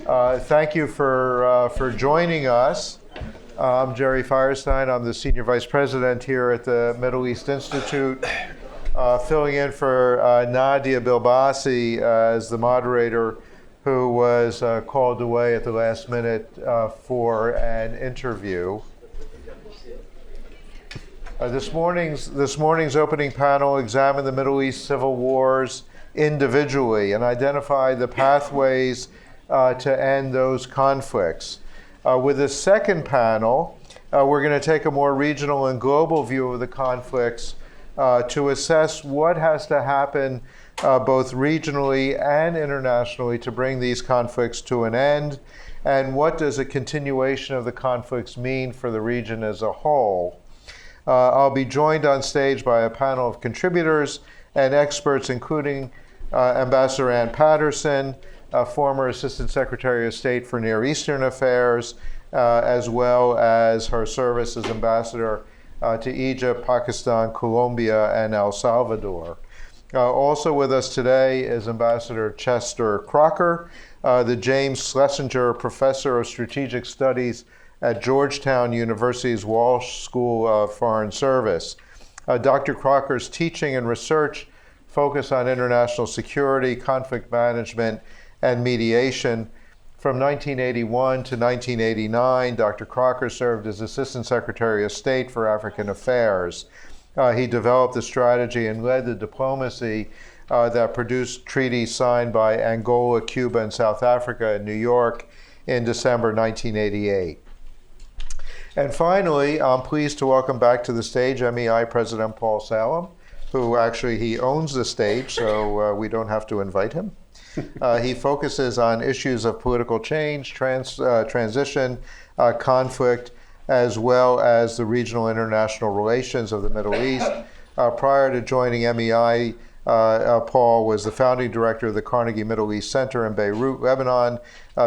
Thank you for joining us. I'm Jerry Firestein. I'm the Senior Vice President here at the Middle East Institute, filling in for Nadia Bilbassi as the moderator who was called away at the last minute for an interview. This morning's opening panel examined the Middle East civil wars individually and identify the pathways to end those conflicts. With the second panel, we're going to take a more regional and global view of the conflicts to assess what has to happen both regionally and internationally to bring these conflicts to an end, and what does a continuation of the conflicts mean for the region as a whole. I'll be joined on stage by a panel of contributors and experts, including Ambassador Ann Patterson, former Assistant Secretary of State for Near Eastern Affairs, as well as her service as ambassador to Egypt, Pakistan, Colombia, and El Salvador. Also with us today is Ambassador Chester Crocker, the James Schlesinger Professor of Strategic Studies at Georgetown University's Walsh School of Foreign Service. Dr. Crocker's teaching and research focus on international security, conflict management, and mediation. From 1981 to 1989, Dr. Crocker served as Assistant Secretary of State for African Affairs. He developed the strategy and led the diplomacy that produced treaties signed by Angola, Cuba, and South Africa in New York in December 1988. And finally, I'm pleased to welcome back to the stage MEI President Paul Salem, who actually he owns the stage, so we don't have to invite him. He focuses on issues of political change, transition, conflict, as well as the regional international relations of the Middle East. Prior to joining MEI, Paul was the founding director of the Carnegie Middle East Center in Beirut, Lebanon,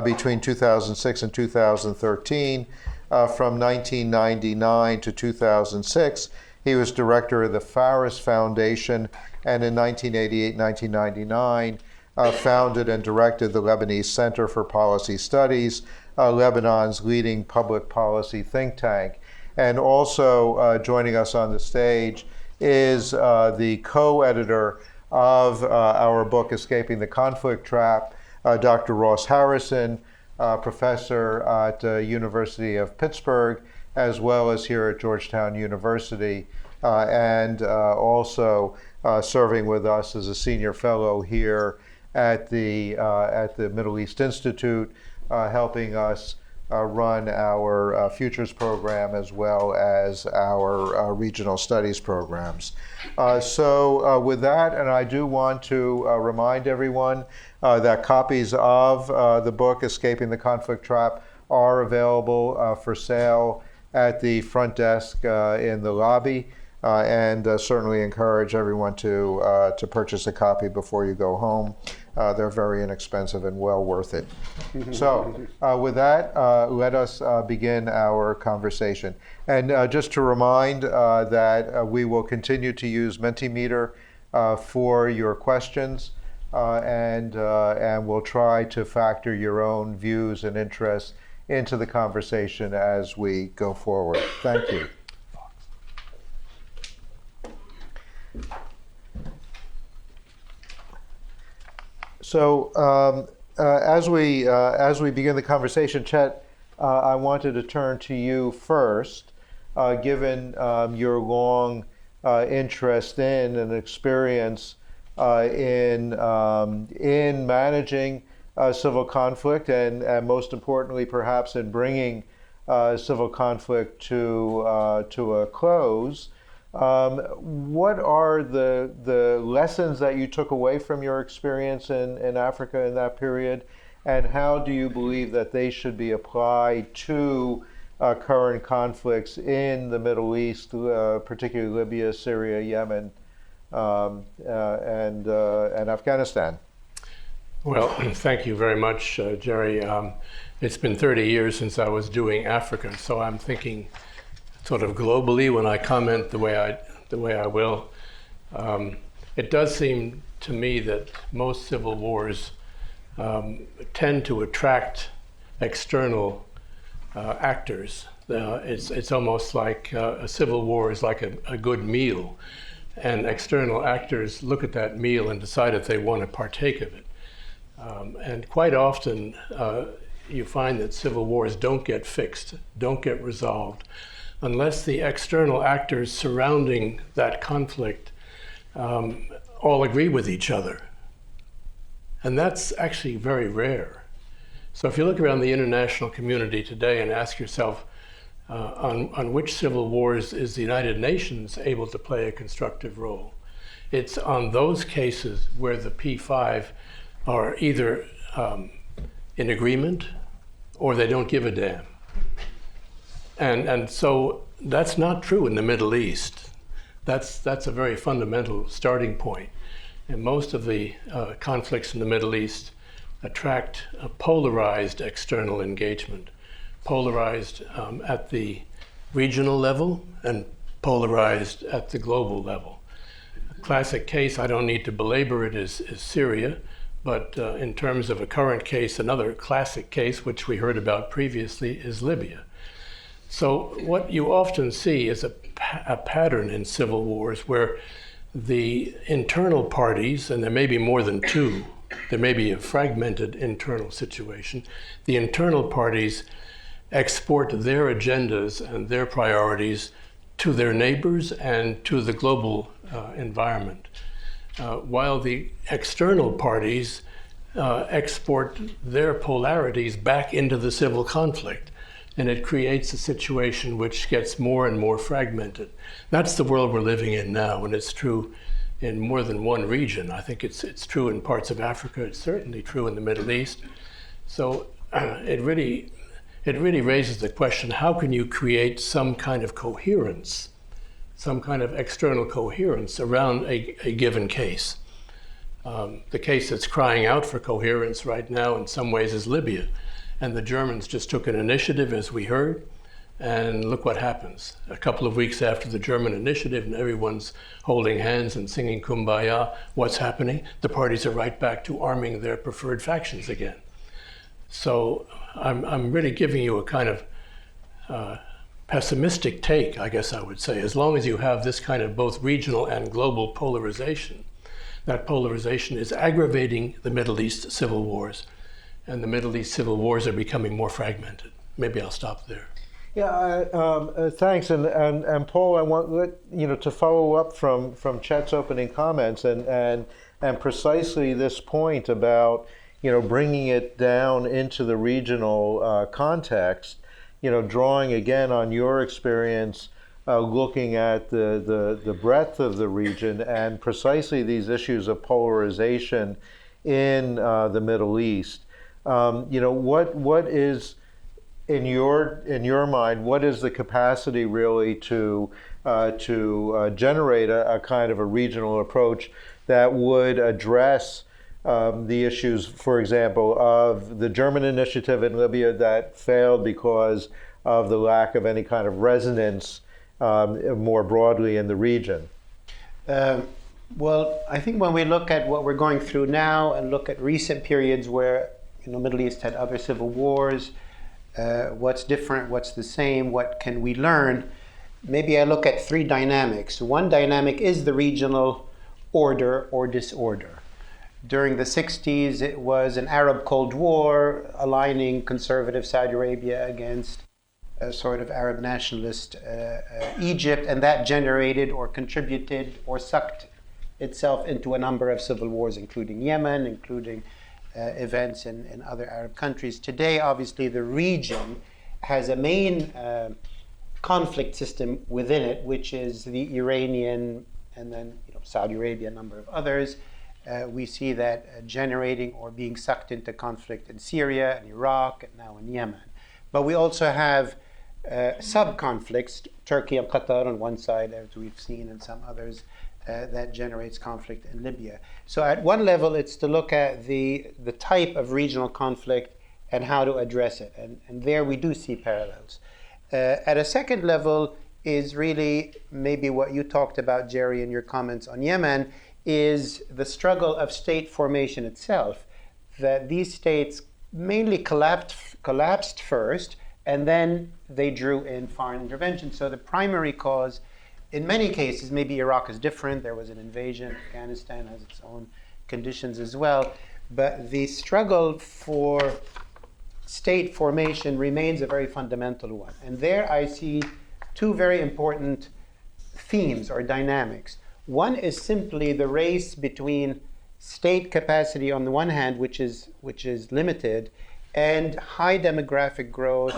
between 2006 and 2013. From 1999 to 2006, he was director of the Faris Foundation, and in 1988-1999, founded and directed the Lebanese Center for Policy Studies, Lebanon's leading public policy think tank. And also joining us on the stage is the co-editor of our book, Escaping the Conflict Trap, Dr. Ross Harrison, professor at University of Pittsburgh, as well as here at Georgetown University, and also serving with us as a senior fellow here at the Middle East Institute, helping us run our Futures program as well as our regional studies programs. So with that, and I do want to remind everyone that copies of the book, Escaping the Conflict Trap, are available for sale at the front desk in the lobby, and certainly encourage everyone to purchase a copy before you go home. They're very inexpensive and well worth it. So with that, let us begin our conversation. And just to remind that we will continue to use Mentimeter for your questions, and we'll try to factor your own views and interests into the conversation as we go forward. Thank you. So as we begin the conversation, Chet, I wanted to turn to you first, given your long interest in and experience in managing civil conflict, and most importantly, perhaps in bringing civil conflict to a close. What are the lessons that you took away from your experience in Africa in that period, and how do you believe that they should be applied to current conflicts in the Middle East, particularly Libya, Syria, Yemen, and Afghanistan? Well, thank you very much, Jerry. It's been 30 years since I was doing Africa, so I'm thinking sort of globally when I comment the way I will. It does seem to me that most civil wars tend to attract external actors. It's almost like a civil war is like a good meal, and external actors look at that meal and decide if they want to partake of it. And quite often, you find that civil wars don't get fixed, don't get resolved, unless the external actors surrounding that conflict all agree with each other. And that's actually very rare. So if you look around the international community today and ask yourself, on which civil wars is the United Nations able to play a constructive role? It's on those cases where the P5 are either in agreement or they don't give a damn. And so that's not true in the Middle East. That's a very fundamental starting point. And most of the conflicts in the Middle East attract a polarized external engagement, polarized at the regional level and polarized at the global level. A classic case, I don't need to belabor it, is Syria, but in terms of a current case, another classic case, which we heard about previously, is Libya. So what you often see is a pattern in civil wars where the internal parties, and there may be more than two, there may be a fragmented internal situation, the internal parties export their agendas and their priorities to their neighbors and to the global environment, while the external parties export their polarities back into the civil conflict. And it creates a situation which gets more and more fragmented. That's the world we're living in now, and it's true in more than one region. I think it's true in parts of Africa. It's certainly true in the Middle East. So it really raises the question, how can you create some kind of coherence, some kind of external coherence around a given case? The case that's crying out for coherence right now in some ways is Libya. And the Germans just took an initiative, as we heard, and look what happens. A couple of weeks after the German initiative and everyone's holding hands and singing Kumbaya, what's happening? The parties are right back to arming their preferred factions again. So I'm really giving you a kind of pessimistic take, I guess I would say. As long as you have this kind of both regional and global polarization, that polarization is aggravating the Middle East civil wars. And the Middle East civil wars are becoming more fragmented. Maybe I'll stop there. Yeah, thanks. And Paul, I want to follow up from Chet's opening comments and precisely this point about bringing it down into the regional context. Drawing again on your experience, looking at the breadth of the region and precisely these issues of polarization in the Middle East. What is in your mind? What is the capacity really to generate a kind of a regional approach that would address the issues, for example, of the German initiative in Libya that failed because of the lack of any kind of resonance more broadly in the region? Well, I think when we look at what we're going through now and look at recent periods where Middle East had other civil wars, what's different, what's the same, what can we learn? Maybe I look at three dynamics. One dynamic is the regional order or disorder. During the 60s, it was an Arab Cold War aligning conservative Saudi Arabia against a sort of Arab nationalist Egypt, and that generated or contributed or sucked itself into a number of civil wars, including Yemen, including events in other Arab countries. Today, obviously, the region has a main conflict system within it, which is the Iranian and then Saudi Arabia, a number of others. We see that generating or being sucked into conflict in Syria and Iraq and now in Yemen. But we also have sub-conflicts, Turkey and Qatar on one side, as we've seen, and some others, that generates conflict in Libya. So at one level, it's to look at the type of regional conflict and how to address it. And there we do see parallels. At a second level is really maybe what you talked about, Jerry, in your comments on Yemen, is the struggle of state formation itself. that these states mainly collapsed first, and then they drew in foreign intervention. So the primary cause, in many cases, maybe Iraq is different, there was an invasion, Afghanistan has its own conditions as well, but the struggle for state formation remains a very fundamental one. And there I see two very important themes or dynamics. One is simply the race between state capacity on the one hand, which is limited, and high demographic growth,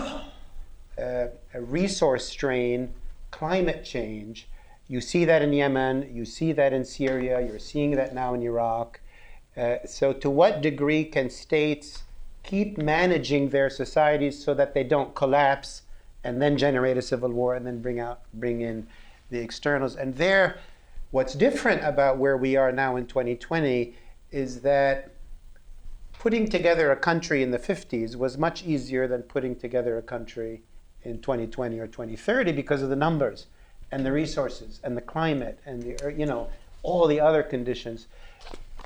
a resource strain, climate change. You see that in Yemen, you see that in Syria, you're seeing that now in Iraq. So to what degree can states keep managing their societies so that they don't collapse and then generate a civil war and then bring in the externals? And there, what's different about where we are now in 2020 is that putting together a country in the 50s was much easier than putting together a country in 2020 or 2030 because of the numbers and the resources and the climate and the, all the other conditions.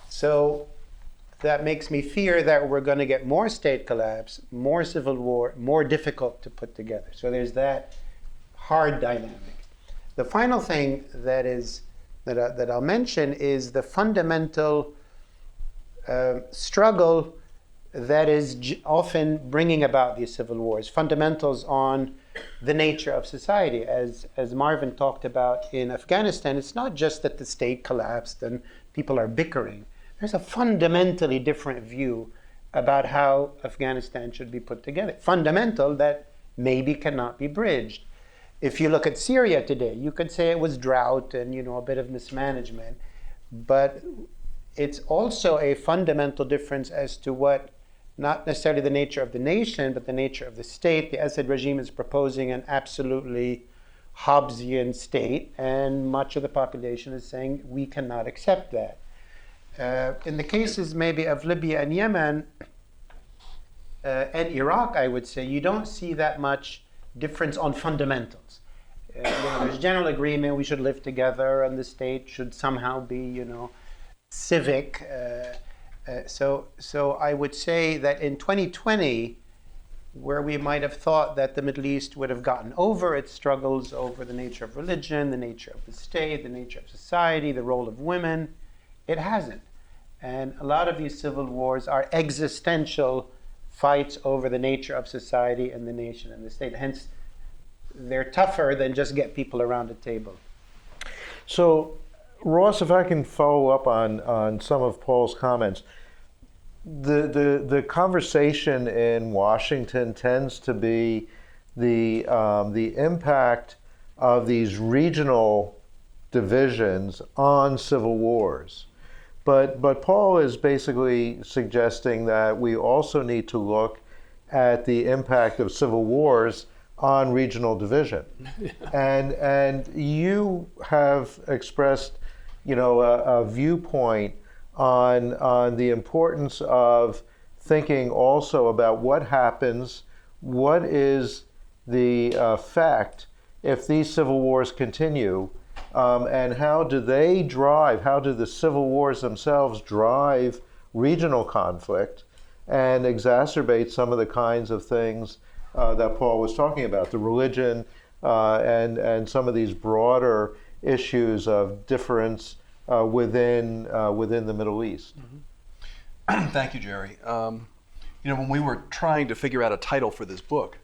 So that makes me fear that we're going to get more state collapse, more civil war, more difficult to put together. So there's that hard dynamic. The final thing that I'll mention is the fundamental struggle that is often bringing about these civil wars, fundamentals on the nature of society. As Marvin talked about in Afghanistan, it's not just that the state collapsed and people are bickering. There's a fundamentally different view about how Afghanistan should be put together. Fundamental that maybe cannot be bridged. If you look at Syria today, you could say it was drought and a bit of mismanagement, but it's also a fundamental difference as to what, not necessarily the nature of the nation, but the nature of the state. The Assad regime is proposing an absolutely Hobbesian state, and much of the population is saying we cannot accept that. In the cases maybe of Libya and Yemen and Iraq, I would say, you don't see that much difference on fundamentals. There's general agreement we should live together and the state should somehow be, civic. So I would say that in 2020, where we might have thought that the Middle East would have gotten over its struggles over the nature of religion, the nature of the state, the nature of society, the role of women, it hasn't. And a lot of these civil wars are existential fights over the nature of society and the nation and the state. Hence, they're tougher than just get people around a table. So, Ross, if I can follow up on some of Paul's comments, the conversation in Washington tends to be the impact of these regional divisions on civil wars. But Paul is basically suggesting that we also need to look at the impact of civil wars on regional division. And you have expressed, a viewpoint on the importance of thinking also about what happens, what is the effect if these civil wars continue, and how do the civil wars themselves drive regional conflict and exacerbate some of the kinds of things that Paul was talking about, the religion and some of these broader issues of difference within the Middle East. Mm-hmm. Thank you, Jerry. When we were trying to figure out a title for this book,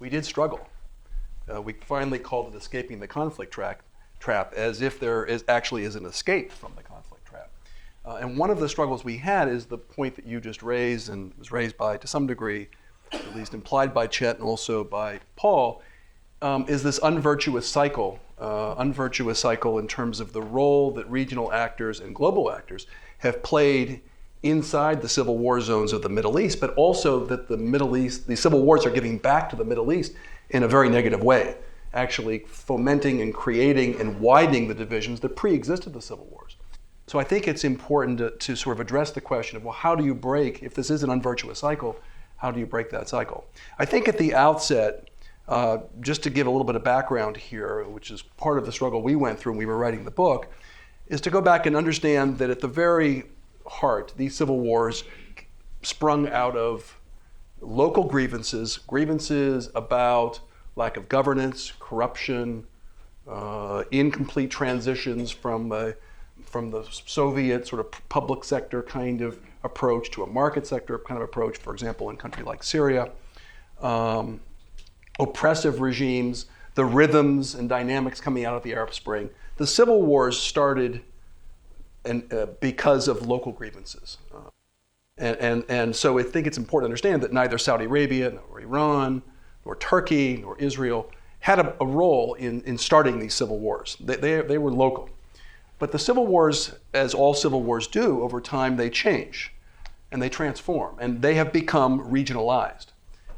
we did struggle. We finally called it Escaping the Conflict Trap, as if there actually is an escape from the conflict trap. And one of the struggles we had is the point that you just raised, and was raised by, to some degree, at least implied by Chet and also by Paul, is this unvirtuous cycle in terms of the role that regional actors and global actors have played inside the civil war zones of the Middle East, but also that the civil wars are giving back to the Middle East in a very negative way, actually fomenting and creating and widening the divisions that pre-existed the civil wars. So I think it's important to sort of address the question of, well, how do you break, if this is an unvirtuous cycle, how do you break that cycle? I think at the outset, just to give a little bit of background here, which is part of the struggle we went through when we were writing the book, is to go back and understand that at the very heart, these civil wars sprung out of local grievances about lack of governance, corruption, incomplete transitions from the Soviet sort of public sector kind of approach to a market sector kind of approach, for example, in a country like Syria. Oppressive regimes, the rhythms and dynamics coming out of the Arab Spring. The civil wars started because of local grievances. And so I think it's important to understand that neither Saudi Arabia, nor Iran, nor Turkey, nor Israel had a role in starting these civil wars. They were local. But the civil wars, as all civil wars do, over time they change and they transform and they have become regionalized.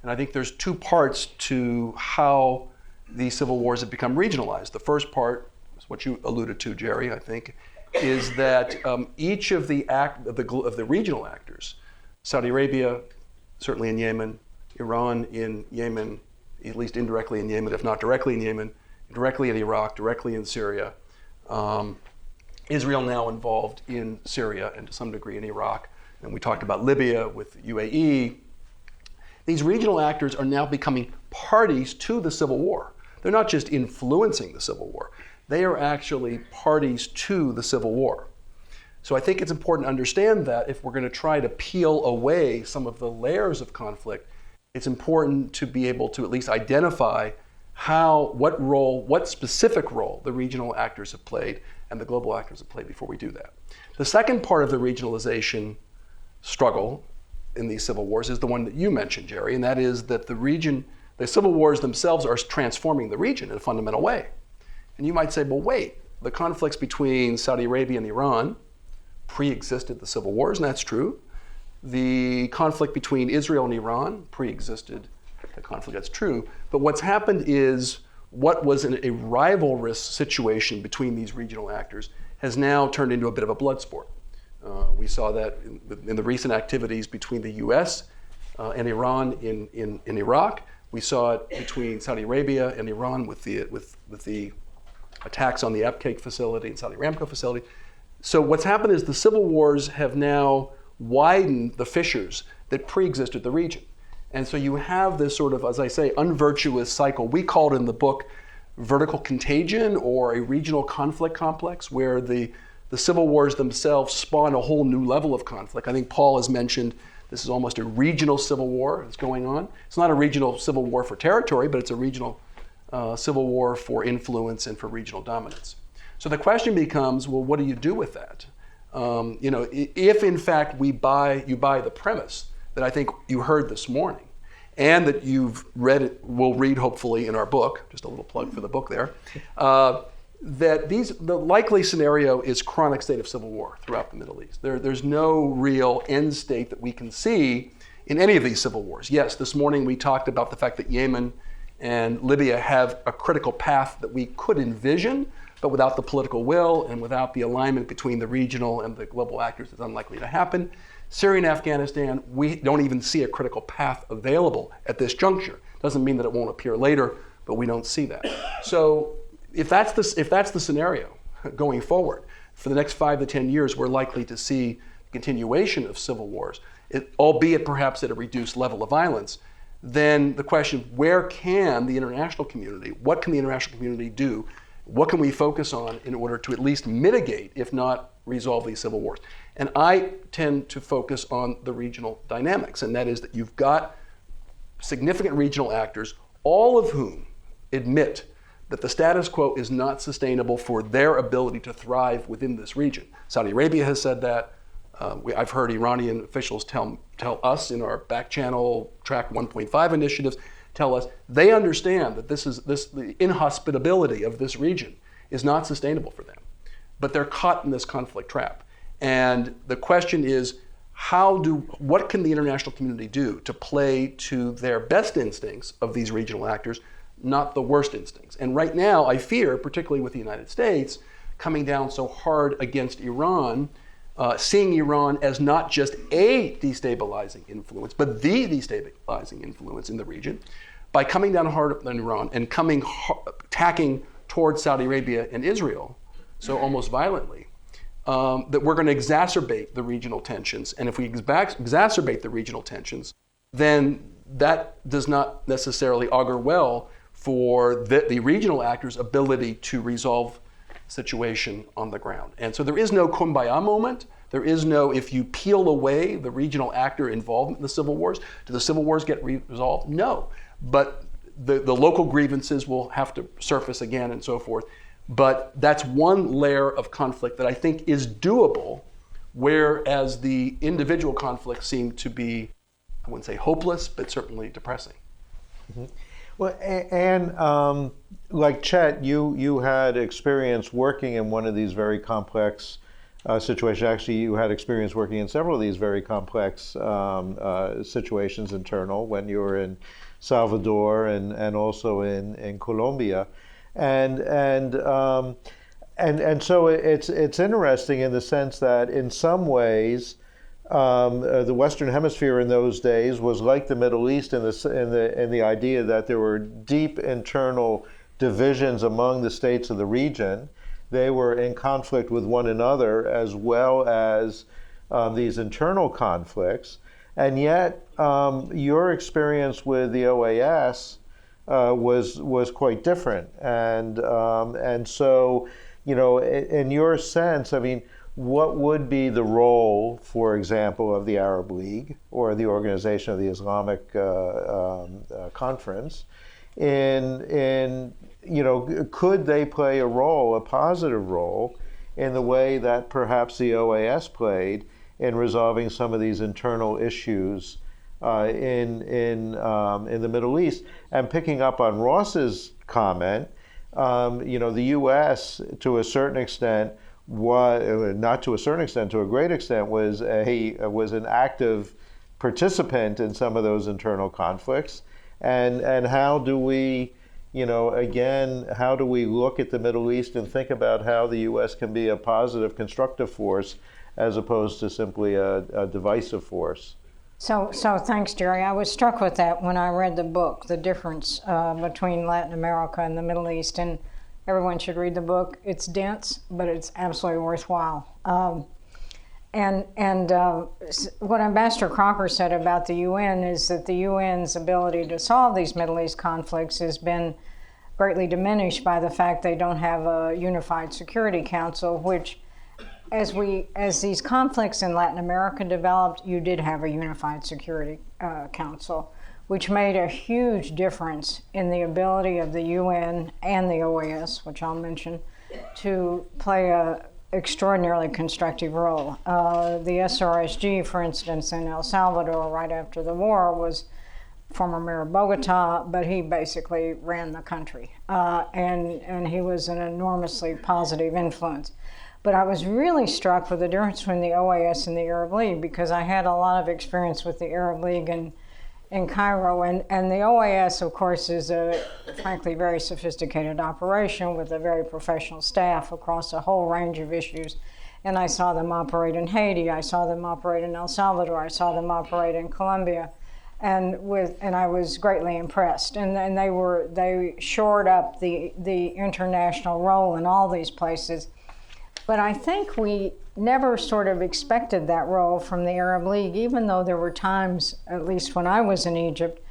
And I think there's two parts to how these civil wars have become regionalized. The first part is what you alluded to, Jerry, I think, is that each of the regional actors, Saudi Arabia, certainly in Yemen, Iran in Yemen, at least indirectly in Yemen, if not directly in Yemen, directly in Iraq, directly in Syria, Israel now involved in Syria and to some degree in Iraq, and we talked about Libya with UAE. These regional actors are now becoming parties to the civil war. They're not just influencing the civil war. They are actually parties to the civil war. So I think it's important to understand that if we're going to try to peel away some of the layers of conflict, it's important to be able to at least identify what specific role the regional actors have played and the global actors have played before we do that. The second part of the regionalization struggle in these civil wars is the one that you mentioned, Jerry, and that is that the civil wars themselves are transforming the region in a fundamental way. And you might say, well, wait, the conflicts between Saudi Arabia and Iran pre-existed the civil wars, and that's true. The conflict between Israel and Iran pre-existed the conflict, that's true. But what's happened is what was a rivalrous situation between these regional actors has now turned into a bit of a blood sport. We saw that in the recent activities between the US and Iran in Iraq. We saw it between Saudi Arabia and Iran with the attacks on the Abqaiq facility and Saudi Aramco facility. So what's happened is the civil wars have now widened the fissures that pre-existed the region. And so you have this sort of, as I say, unvirtuous cycle. We call it in the book vertical contagion or a regional conflict complex where the civil wars themselves spawn a whole new level of conflict. I think Paul has mentioned this is almost a regional civil war that's going on. It's not a regional civil war for territory, but it's a regional civil war for influence and for regional dominance. So the question becomes, well, what do you do with that? If in fact you buy the premise that I think you heard this morning, and that you've will read hopefully in our book, just a little plug for the book there, that the likely scenario is chronic state of civil war throughout the Middle East. There's no real end state that we can see in any of these civil wars. Yes, this morning we talked about the fact that Yemen and Libya have a critical path that we could envision, but without the political will and without the alignment between the regional and the global actors, it's unlikely to happen. Syria and Afghanistan, we don't even see a critical path available at this juncture. Doesn't mean that it won't appear later, but we don't see that. So if that's the scenario going forward, for the next 5 to 10 years, we're likely to see continuation of civil wars, albeit perhaps at a reduced level of violence. Then the question, where can the international community, what can the international community do? What can we focus on in order to at least mitigate, if not resolve these civil wars? And I tend to focus on the regional dynamics, and that is that you've got significant regional actors, all of whom admit that the status quo is not sustainable for their ability to thrive within this region. Saudi Arabia has said that. I've heard Iranian officials tell us in our back channel Track 1.5 initiatives, tell us they understand that the inhospitability of this region is not sustainable for them. But they're caught in this conflict trap. And the question is, what can the international community do to play to their best instincts of these regional actors, not the worst instincts? And right now, I fear, particularly with the United States, coming down so hard against Iran, seeing Iran as not just a destabilizing influence, but the destabilizing influence in the region, by coming down hard on Iran and attacking towards Saudi Arabia and Israel, so almost violently, that we're going to exacerbate the regional tensions. And if we exacerbate the regional tensions, then that does not necessarily augur well for the regional actors' ability to resolve the situation on the ground. And so there is no kumbaya moment. There is no, if you peel away the regional actor involvement in the civil wars, do the civil wars get resolved? No. But the local grievances will have to surface again and so forth. But that's one layer of conflict that I think is doable, whereas the individual conflicts seem to be, I wouldn't say hopeless, but certainly depressing. Mm-hmm. Well, and like Chet, you had experience working in one of these very complex situations. Actually, you had experience working in several of these very complex situations internal when you were in Salvador and also in Colombia. And so it's interesting in the sense that in some ways the Western Hemisphere in those days was like the Middle East in the idea that there were deep internal divisions among the states of the region. They were in conflict with one another as well as these internal conflicts, and yet your experience with the OAS was quite different, and so, you know, in your sense, I mean, what would be the role, for example, of the Arab League or the Organization of the Islamic Conference in you know, could they play a role, a positive role, in the way that perhaps the OAS played in resolving some of these internal issues in the Middle East? And picking up on Ross's comment, you know, the U.S. to a certain extent not to a certain extent, to a great extent, was an active participant in some of those internal conflicts. And how do we, you know, again, how do we look at the Middle East and think about how the U.S. can be a positive, constructive force as opposed to simply a divisive force? So thanks, Jerry. I was struck with that when I read the book, the difference between Latin America and the Middle East. And everyone should read the book. It's dense, but it's absolutely worthwhile. What Ambassador Crocker said about the UN is that the UN's ability to solve these Middle East conflicts has been greatly diminished by the fact they don't have a unified Security Council, which, as these conflicts in Latin America developed, you did have a unified Security Council, which made a huge difference in the ability of the UN and the OAS, which I'll mention, to play a extraordinarily constructive role. The SRSG, for instance, in El Salvador right after the war was former mayor of Bogota, but he basically ran the country. And he was an enormously positive influence. But I was really struck with the difference between the OAS and the Arab League, because I had a lot of experience with the Arab League in Cairo, and the OAS, of course, is a frankly very sophisticated operation with a very professional staff across a whole range of issues. And I saw them operate in Haiti, I saw them operate in El Salvador, I saw them operate in Colombia, and I was greatly impressed. And they shored up the international role in all these places. But I think we never sort of expected that role from the Arab League, even though there were times, at least when I was in Egypt,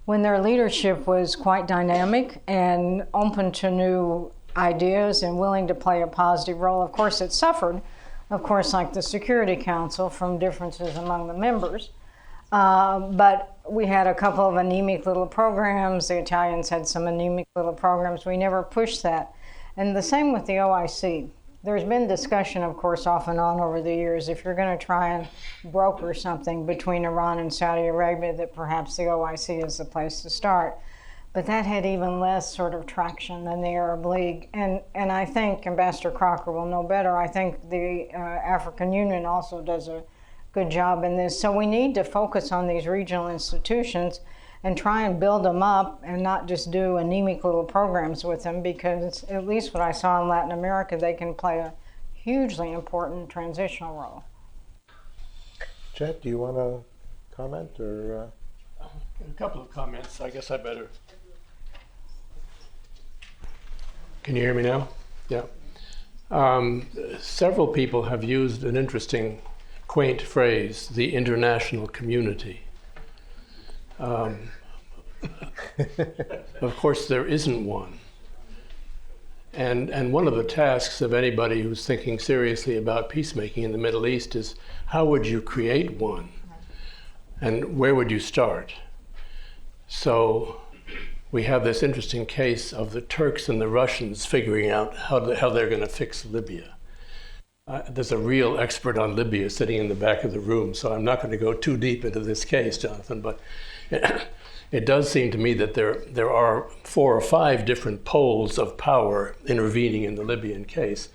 when their leadership was quite dynamic and open to new ideas and willing to play a positive role. Of course, it suffered, of course, like the Security Council, from differences among the members. But we had a couple of anemic little programs. The Italians had some anemic little programs. We never pushed that. And the same with the OIC. There's been discussion, of course, off and on over the years, if you're going to try and broker something between Iran and Saudi Arabia, that perhaps the OIC is the place to start. But that had even less sort of traction than the Arab League. And I think Ambassador Crocker will know better. I think the African Union also does a good job in this. So we need to focus on these regional institutions and try and build them up and not just do anemic little programs with them, because at least what I saw in Latin America, they can play a hugely important transitional role. Chet, do you want to comment? Or A couple of comments. I guess I better. Can you hear me now? Yeah. Several people have used an interesting, quaint phrase, the international community. Of course, there isn't one. And one of the tasks of anybody who's thinking seriously about peacemaking in the Middle East is, how would you create one? And where would you start? So we have this interesting case of the Turks and the Russians figuring out how they're going to fix Libya. There's a real expert on Libya sitting in the back of the room, so I'm not going to go too deep into this case, Jonathan, but it does seem to me that there are 4 or 5 different poles of power intervening in the Libyan case.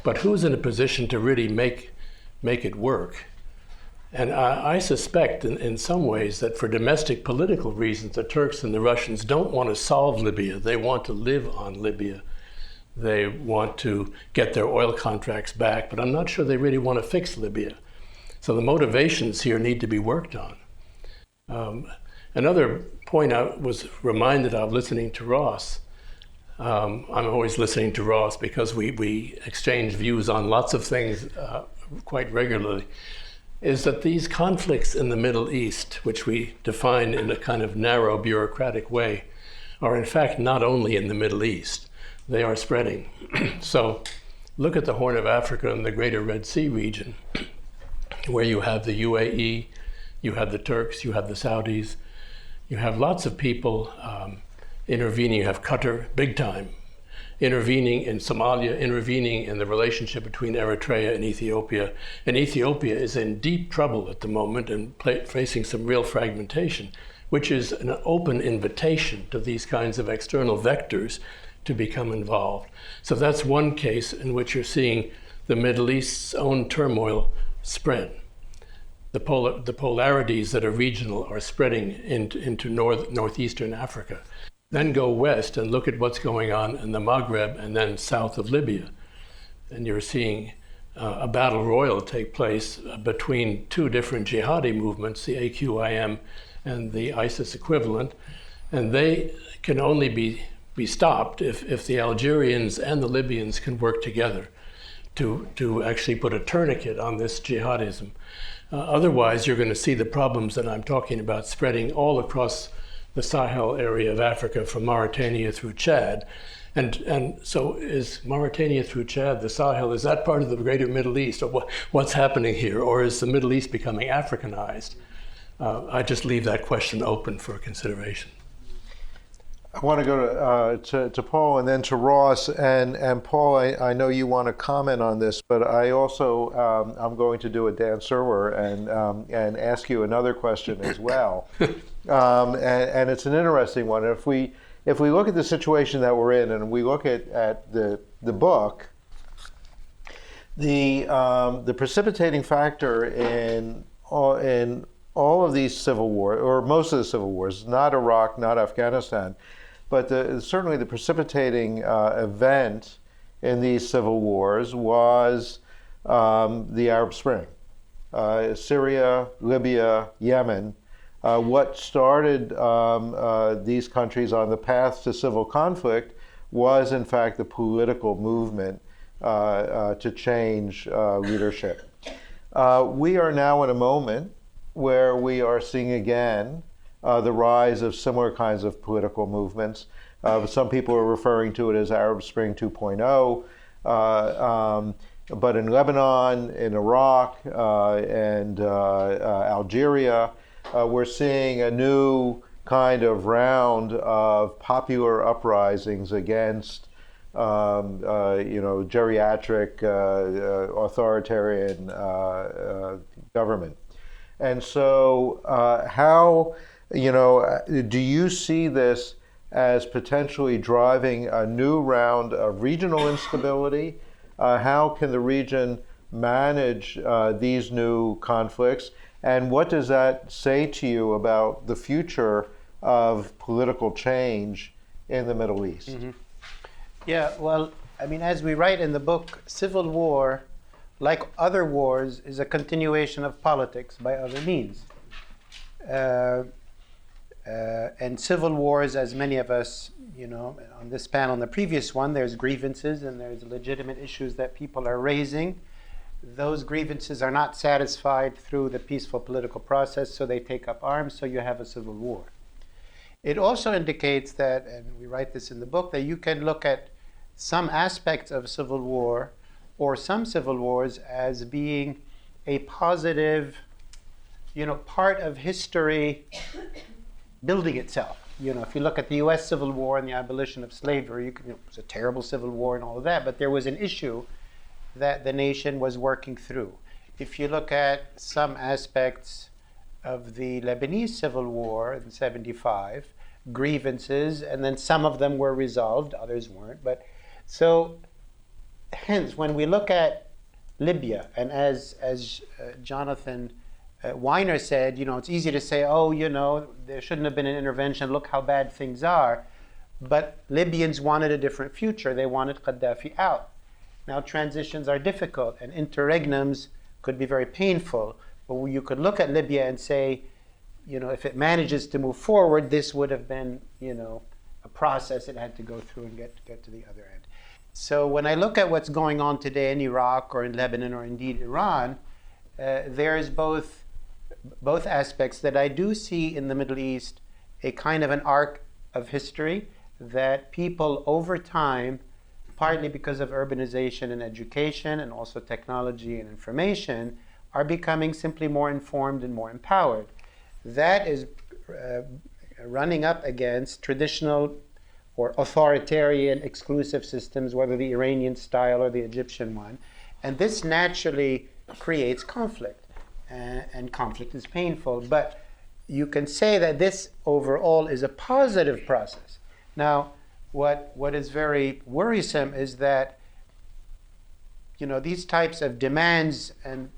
But who's in a position to really make it work? And I suspect in some ways that for domestic political reasons, the Turks and the Russians don't want to solve Libya. They want to live on Libya. They want to get their oil contracts back, but I'm not sure they really want to fix Libya. So the motivations here need to be worked on. Another point I was reminded of listening to Ross, I'm always listening to Ross because we exchange views on lots of things quite regularly, is that these conflicts in the Middle East, which we define in a kind of narrow bureaucratic way, are in fact not only in the Middle East, they are spreading. So look at the Horn of Africa and the Greater Red Sea region, where you have the UAE, you have the Turks, you have the Saudis, you have lots of people intervening. You have Qatar, big time, intervening in Somalia, intervening in the relationship between Eritrea and Ethiopia. And Ethiopia is in deep trouble at the moment and facing some real fragmentation, which is an open invitation to these kinds of external vectors to become involved. So that's one case in which you're seeing the Middle East's own turmoil spread. The polarities that are regional are spreading into northeastern Africa. Then go west and look at what's going on in the Maghreb and then south of Libya. And you're seeing a battle royal take place between 2 different jihadi movements, the AQIM and the ISIS equivalent. And they can only be stopped if the Algerians and the Libyans can work together to actually put a tourniquet on this jihadism. Otherwise, you're going to see the problems that I'm talking about spreading all across the Sahel area of Africa from Mauritania through Chad. And so is Mauritania through Chad, the Sahel, is that part of the greater Middle East? Or what's happening here? Or is the Middle East becoming Africanized? I just leave that question open for consideration. I want to go to Paul and then to Ross. And Paul, I know you want to comment on this, but I also I'm going to do a Dan Serwer and ask you another question as well. And it's an interesting one. If we look at the situation that we're in, and we look at the book, the precipitating factor in all of these civil wars, or most of the civil wars, not Iraq, not Afghanistan, but certainly the precipitating event in these civil wars was the Arab Spring. Syria, Libya, Yemen. What started these countries on the path to civil conflict was, in fact, the political movement to change leadership. We are now in a moment where we are seeing again the rise of similar kinds of political movements. Some people are referring to it as Arab Spring 2.0, but in Lebanon, in Iraq, and Algeria, we're seeing a new kind of round of popular uprisings against geriatric authoritarian government. And so how, do you see this as potentially driving a new round of regional instability? How can the region manage these new conflicts? And what does that say to you about the future of political change in the Middle East? Mm-hmm. Yeah, well, I mean, as we write in the book, civil war, like other wars, is a continuation of politics by other means. And civil wars, as many of us on this panel and the previous one, there's grievances and there's legitimate issues that people are raising. Those grievances are not satisfied through the peaceful political process, so they take up arms, so you have a civil war. It also indicates that, and we write this in the book, that you can look at some aspects of civil war or some civil wars as being a positive, part of history building itself. If you look at the U.S. Civil War and the abolition of slavery, it was a terrible civil war and all of that, but there was an issue that the nation was working through. If you look at some aspects of the Lebanese Civil War in '75, grievances, and then some of them were resolved, others weren't. But so, hence, when we look at Libya, and as Jonathan Weiner said, it's easy to say, there shouldn't have been an intervention, look how bad things are. But Libyans wanted a different future. They wanted Gaddafi out. Now, transitions are difficult, and interregnums could be very painful. But you could look at Libya and say, if it manages to move forward, this would have been, a process it had to go through and get to the other end. So when I look at what's going on today in Iraq or in Lebanon or indeed Iran, there is both aspects that I do see in the Middle East, a kind of an arc of history that people over time, partly because of urbanization and education and also technology and information, are becoming simply more informed and more empowered. That is running up against traditional or authoritarian exclusive systems, whether the Iranian style or the Egyptian one. And this naturally creates conflict. And conflict is painful. But you can say that this overall is a positive process. Now, what is very worrisome is that these types of demands and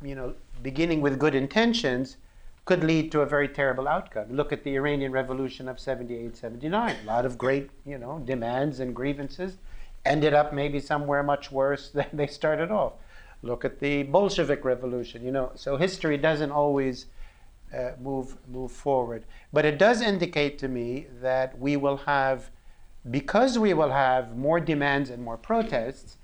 beginning with good intentions could lead to a very terrible outcome. Look at the Iranian Revolution of 78, 79. A lot of great, demands and grievances ended up maybe somewhere much worse than they started off. Look at the Bolshevik Revolution, So history doesn't always move forward. But it does indicate to me that because we will have more demands and more protests,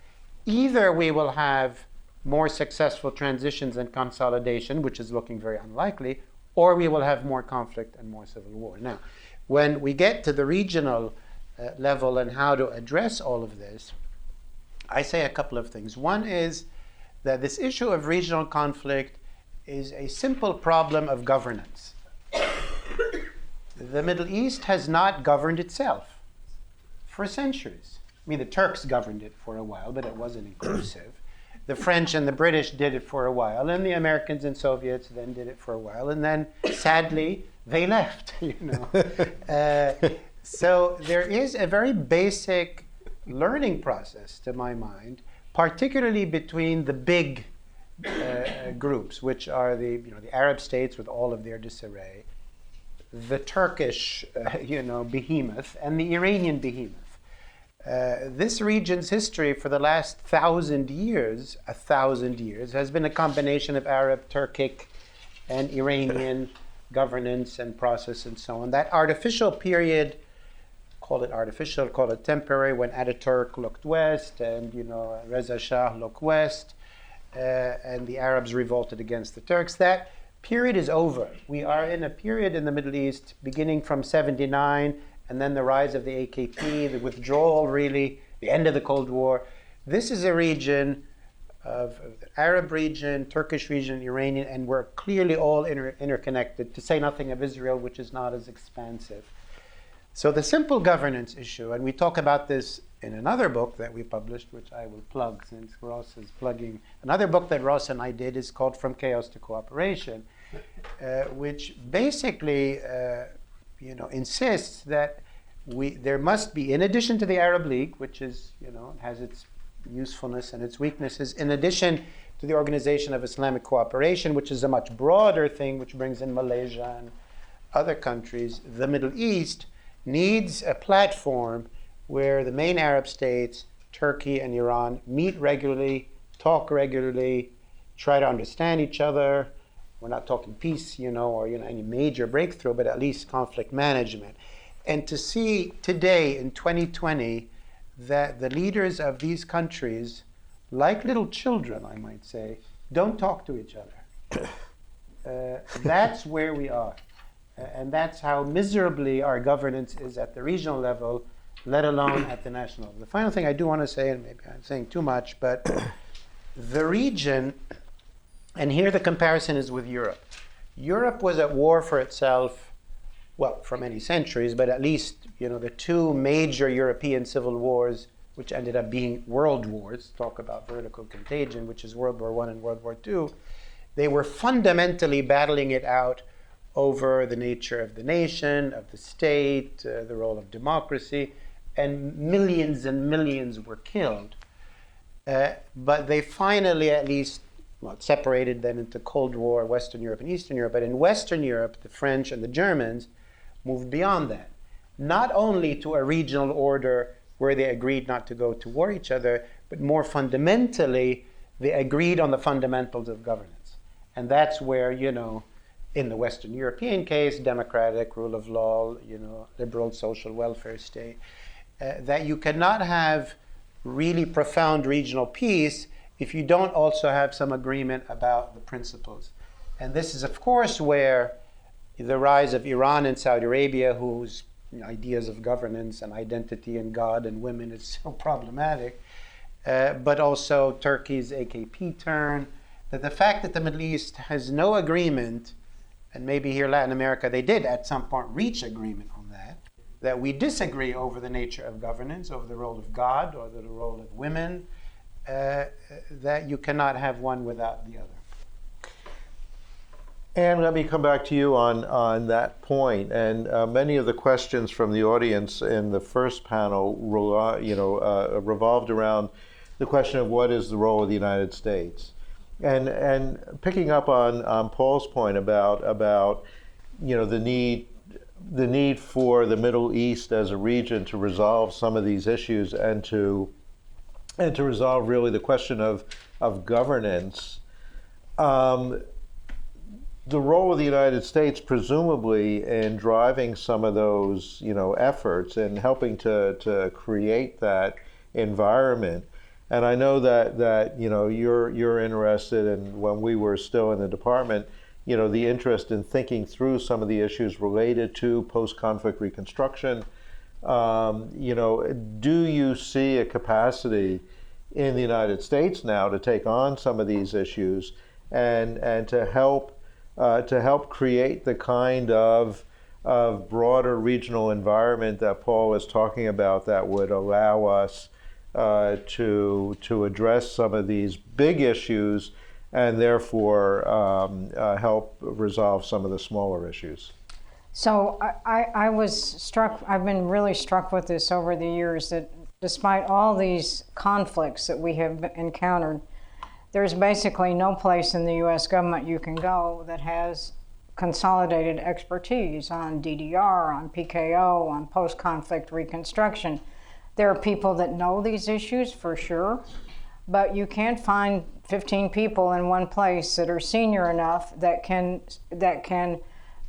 either we will have more successful transitions and consolidation, which is looking very unlikely, or we will have more conflict and more civil war. Now, when we get to the regional level and how to address all of this, I say a couple of things. One is that this issue of regional conflict is a simple problem of governance. The Middle East has not governed itself for centuries. The Turks governed it for a while, but it wasn't inclusive. The French and the British did it for a while, and the Americans and Soviets then did it for a while, and then, sadly, they left, So there is a very basic learning process, to my mind, particularly between the big groups, which are the Arab states with all of their disarray, the Turkish behemoth, and the Iranian behemoth. This region's history for the last 1,000 years, has been a combination of Arab, Turkic, and Iranian governance and process and so on. That artificial period, call it artificial, call it temporary, when Ataturk looked west and Reza Shah looked west, and the Arabs revolted against the Turks. That period is over. We are in a period in the Middle East beginning from '79, and then the rise of the AKP, the withdrawal, really, the end of the Cold War. This is a region of the Arab region, Turkish region, Iranian, and we're clearly all interconnected, to say nothing of Israel, which is not as expansive. So the simple governance issue, and we talk about this in another book that we published, which I will plug since Ross is plugging. Another book that Ross and I did is called From Chaos to Cooperation, which basically insists that there must be, in addition to the Arab League, which is, has its usefulness and its weaknesses, in addition to the Organization of Islamic Cooperation, which is a much broader thing, which brings in Malaysia and other countries, the Middle East needs a platform where the main Arab states, Turkey and Iran, meet regularly, talk regularly, try to understand each other. We're not talking peace, or any major breakthrough, but at least conflict management. And to see today in 2020 that the leaders of these countries, like little children, I might say, don't talk to each other. That's where we are. And that's how miserably our governance is at the regional level, let alone at the national level. The final thing I do want to say, and maybe I'm saying too much, but the region, and here the comparison is with Europe. Europe was at war for itself, well, for many centuries, but at least, the two major European civil wars, which ended up being world wars, talk about vertical contagion, which is World War I and World War II, they were fundamentally battling it out over the nature of the nation, of the state, the role of democracy, and millions were killed. But they finally at least, separated then into Cold War, Western Europe and Eastern Europe. But in Western Europe, the French and the Germans moved beyond that. Not only to a regional order where they agreed not to go to war each other, but more fundamentally, they agreed on the fundamentals of governance. And that's where, in the Western European case, democratic, rule of law, liberal social welfare state, that you cannot have really profound regional peace if you don't also have some agreement about the principles. And this is, of course, where the rise of Iran and Saudi Arabia, whose ideas of governance and identity and God and women is so problematic, but also Turkey's AKP turn, that the fact that the Middle East has no agreement, and maybe here Latin America, they did at some point reach agreement on that we disagree over the nature of governance, over the role of God or the role of women, that you cannot have one without the other. And let me come back to you on that point. And many of the questions from the audience in the first panel, revolved around the question of what is the role of the United States. And picking up on Paul's point about the need for the Middle East as a region to resolve some of these issues and to resolve really the question of governance. The role of the United States, presumably, in driving some of those, efforts and helping to create that environment. And I know that you're interested in, when we were still in the department, the interest in thinking through some of the issues related to post-conflict reconstruction. Do you see a capacity in the United States now to take on some of these issues and to help create the kind of broader regional environment that Paul is talking about that would allow us to address some of these big issues and therefore help resolve some of the smaller issues? So I was struck, I've been really struck with this over the years, that despite all these conflicts that we have encountered, there's basically no place in the U.S. government you can go that has consolidated expertise on DDR, on PKO, on post-conflict reconstruction. There are people that know these issues for sure, but you can't find 15 people in one place that are senior enough that can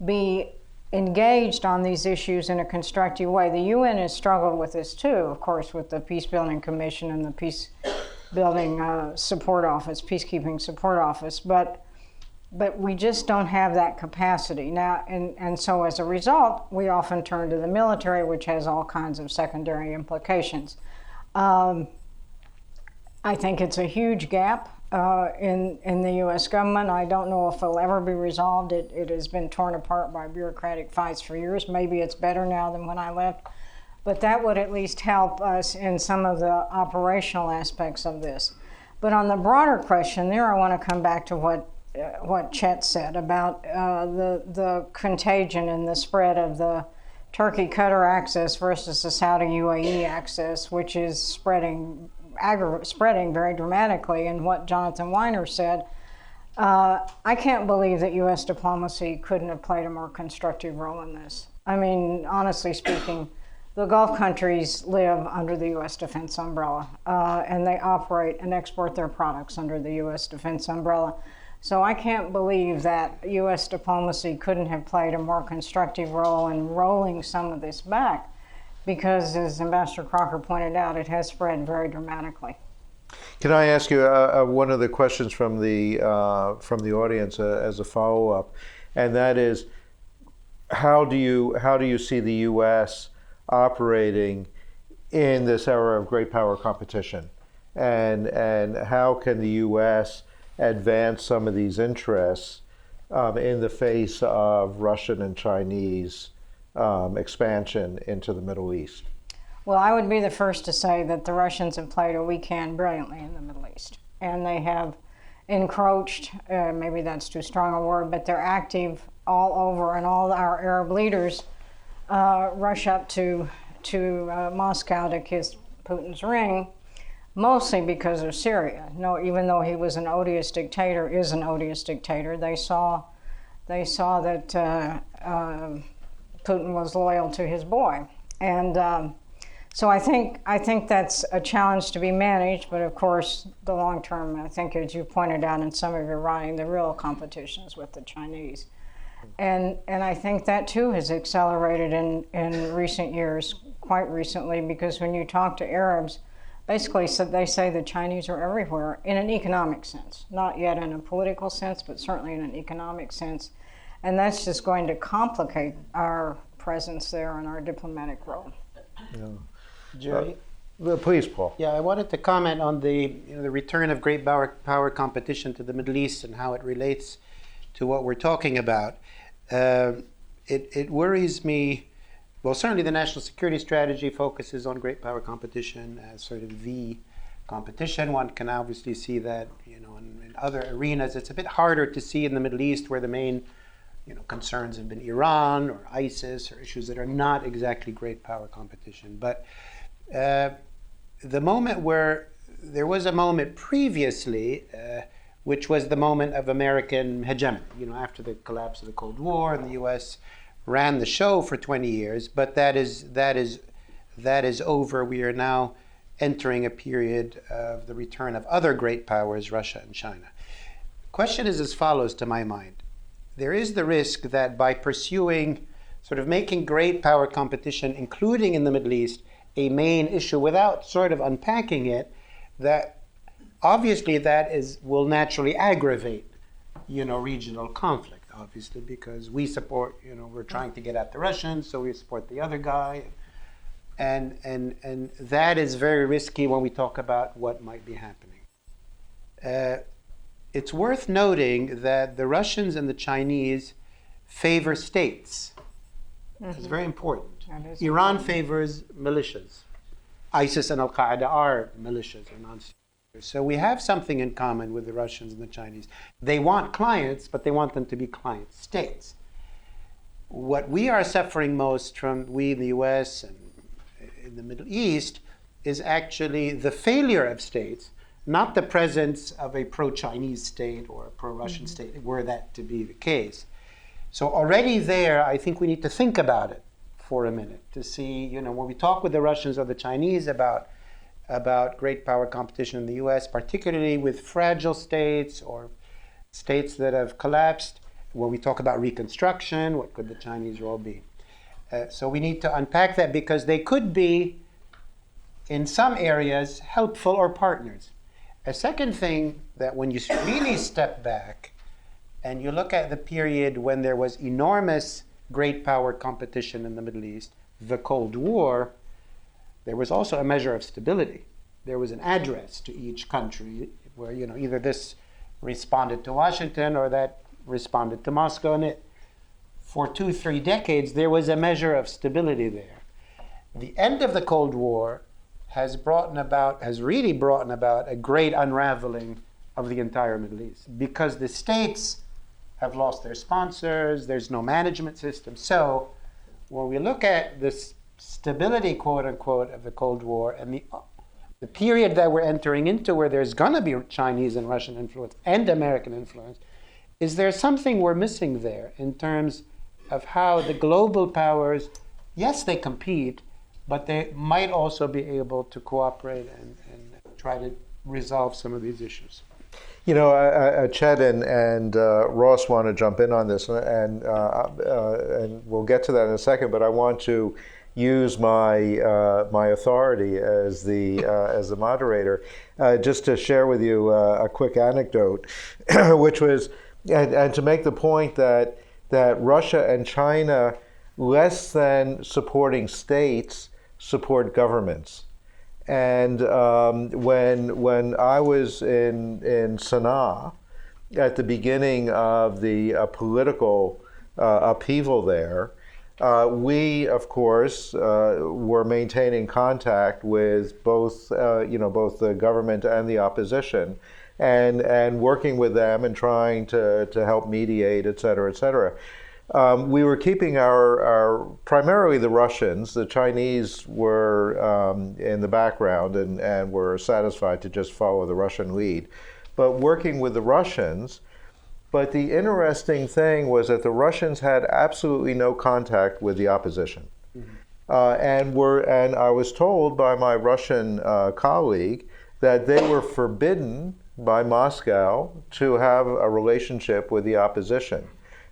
be engaged on these issues in a constructive way. The UN has struggled with this too, of course, with the Peace Building Commission and the Peace Building Support Office, Peacekeeping Support Office, but we just don't have that capacity now, and so as a result, we often turn to the military, which has all kinds of secondary implications. I think it's a huge gap in the U.S. government. I don't know if it'll ever be resolved. It has been torn apart by bureaucratic fights for years. Maybe it's better now than when I left. But that would at least help us in some of the operational aspects of this. But on the broader question there, I want to come back to what Chet said about the contagion and the spread of the Turkey-Qatar axis versus the Saudi-UAE axis, which is spreading very dramatically. And what Jonathan Weiner said, I can't believe that U.S. diplomacy couldn't have played a more constructive role in this. I mean, honestly speaking, the Gulf countries live under the U.S. defense umbrella, and they operate and export their products under the U.S. defense umbrella. So I can't believe that U.S. diplomacy couldn't have played a more constructive role in rolling some of this back, because, as Ambassador Crocker pointed out, it has spread very dramatically. Can I ask you one of the questions from the audience as a follow-up, and that is, how do you see the U.S. operating in this era of great power competition, and how can the U.S. advance some of these interests in the face of Russian and Chinese expansion into the Middle East? Well, I would be the first to say that the Russians have played a weak hand brilliantly in the Middle East. And they have encroached, maybe that's too strong a word, but they're active all over, and all our Arab leaders rush up to Moscow to kiss Putin's ring, mostly because of Syria. No, even though he was an odious dictator, they saw that Putin was loyal to his boy. And so I think that's a challenge to be managed, but of course, the long term, I think, as you pointed out in some of your writing, the real competition is with the Chinese. And I think that too has accelerated in recent years, quite recently, because when you talk to Arabs, basically they say the Chinese are everywhere in an economic sense, not yet in a political sense, but certainly in an economic sense. And that's just going to complicate our presence there and our diplomatic role. Yeah. Jerry? Please, Paul. Yeah, I wanted to comment on the return of great power competition to the Middle East and how it relates to what we're talking about. It worries me. Well, certainly the national security strategy focuses on great power competition as sort of the competition. One can obviously see that, in other arenas. It's a bit harder to see in the Middle East, where the main, concerns have been Iran or ISIS, or issues that are not exactly great power competition. But the moment where there was a moment previously, which was the moment of American hegemony, after the collapse of the Cold War, and the U.S. ran the show for 20 years, but that is over. We are now entering a period of the return of other great powers, Russia and China. The question is as follows, to my mind. There is the risk that by pursuing, sort of making great power competition, including in the Middle East, a main issue without sort of unpacking it, that obviously will naturally aggravate, regional conflict, obviously, because we support, we're trying to get at the Russians, so we support the other guy. And that is very risky when we talk about what might be happening. It's worth noting that the Russians and the Chinese favor states. Mm-hmm. It's very important. Iran favors militias. ISIS and Al-Qaeda are militias or non-state. So we have something in common with the Russians and the Chinese. They want clients, but they want them to be client states. What we are suffering most from, we in the US and in the Middle East, is actually the failure of states, not the presence of a pro-Chinese state or a pro-Russian state, were that to be the case. So already there, I think we need to think about it for a minute to see, when we talk with the Russians or the Chinese about great power competition in the US, particularly with fragile states or states that have collapsed, when we talk about reconstruction, what could the Chinese role be? So we need to unpack that, because they could be, in some areas, helpful or partners. A second thing, that when you really step back and you look at the period when there was enormous great power competition in the Middle East, the Cold War, there was also a measure of stability. There was an address to each country where, either this responded to Washington or that responded to Moscow. And for 2-3 decades, there was a measure of stability there. The end of the Cold War has really brought about a great unraveling of the entire Middle East, because the states have lost their sponsors, there's no management system. So when we look at this stability, quote unquote, of the Cold War and the period that we're entering into, where there's going to be Chinese and Russian influence and American influence, is there something we're missing there in terms of how the global powers, yes, they compete, but they might also be able to cooperate and try to resolve some of these issues. Chet and Ross want to jump in on this, and we'll get to that in a second. But I want to use my authority as the moderator, just to share with you a quick anecdote, which was, and to make the point that Russia and China, less than supporting states, support governments. And when I was in Sana'a at the beginning of the political upheaval there, we, of course, were maintaining contact with both the government and the opposition, and working with them and trying to help mediate, et cetera, et cetera. We were keeping our primarily the Russians. The Chinese were in the background and were satisfied to just follow the Russian lead, but working with the Russians. But the interesting thing was that the Russians had absolutely no contact with the opposition. Mm-hmm. And I was told by my Russian colleague that they were forbidden by Moscow to have a relationship with the opposition.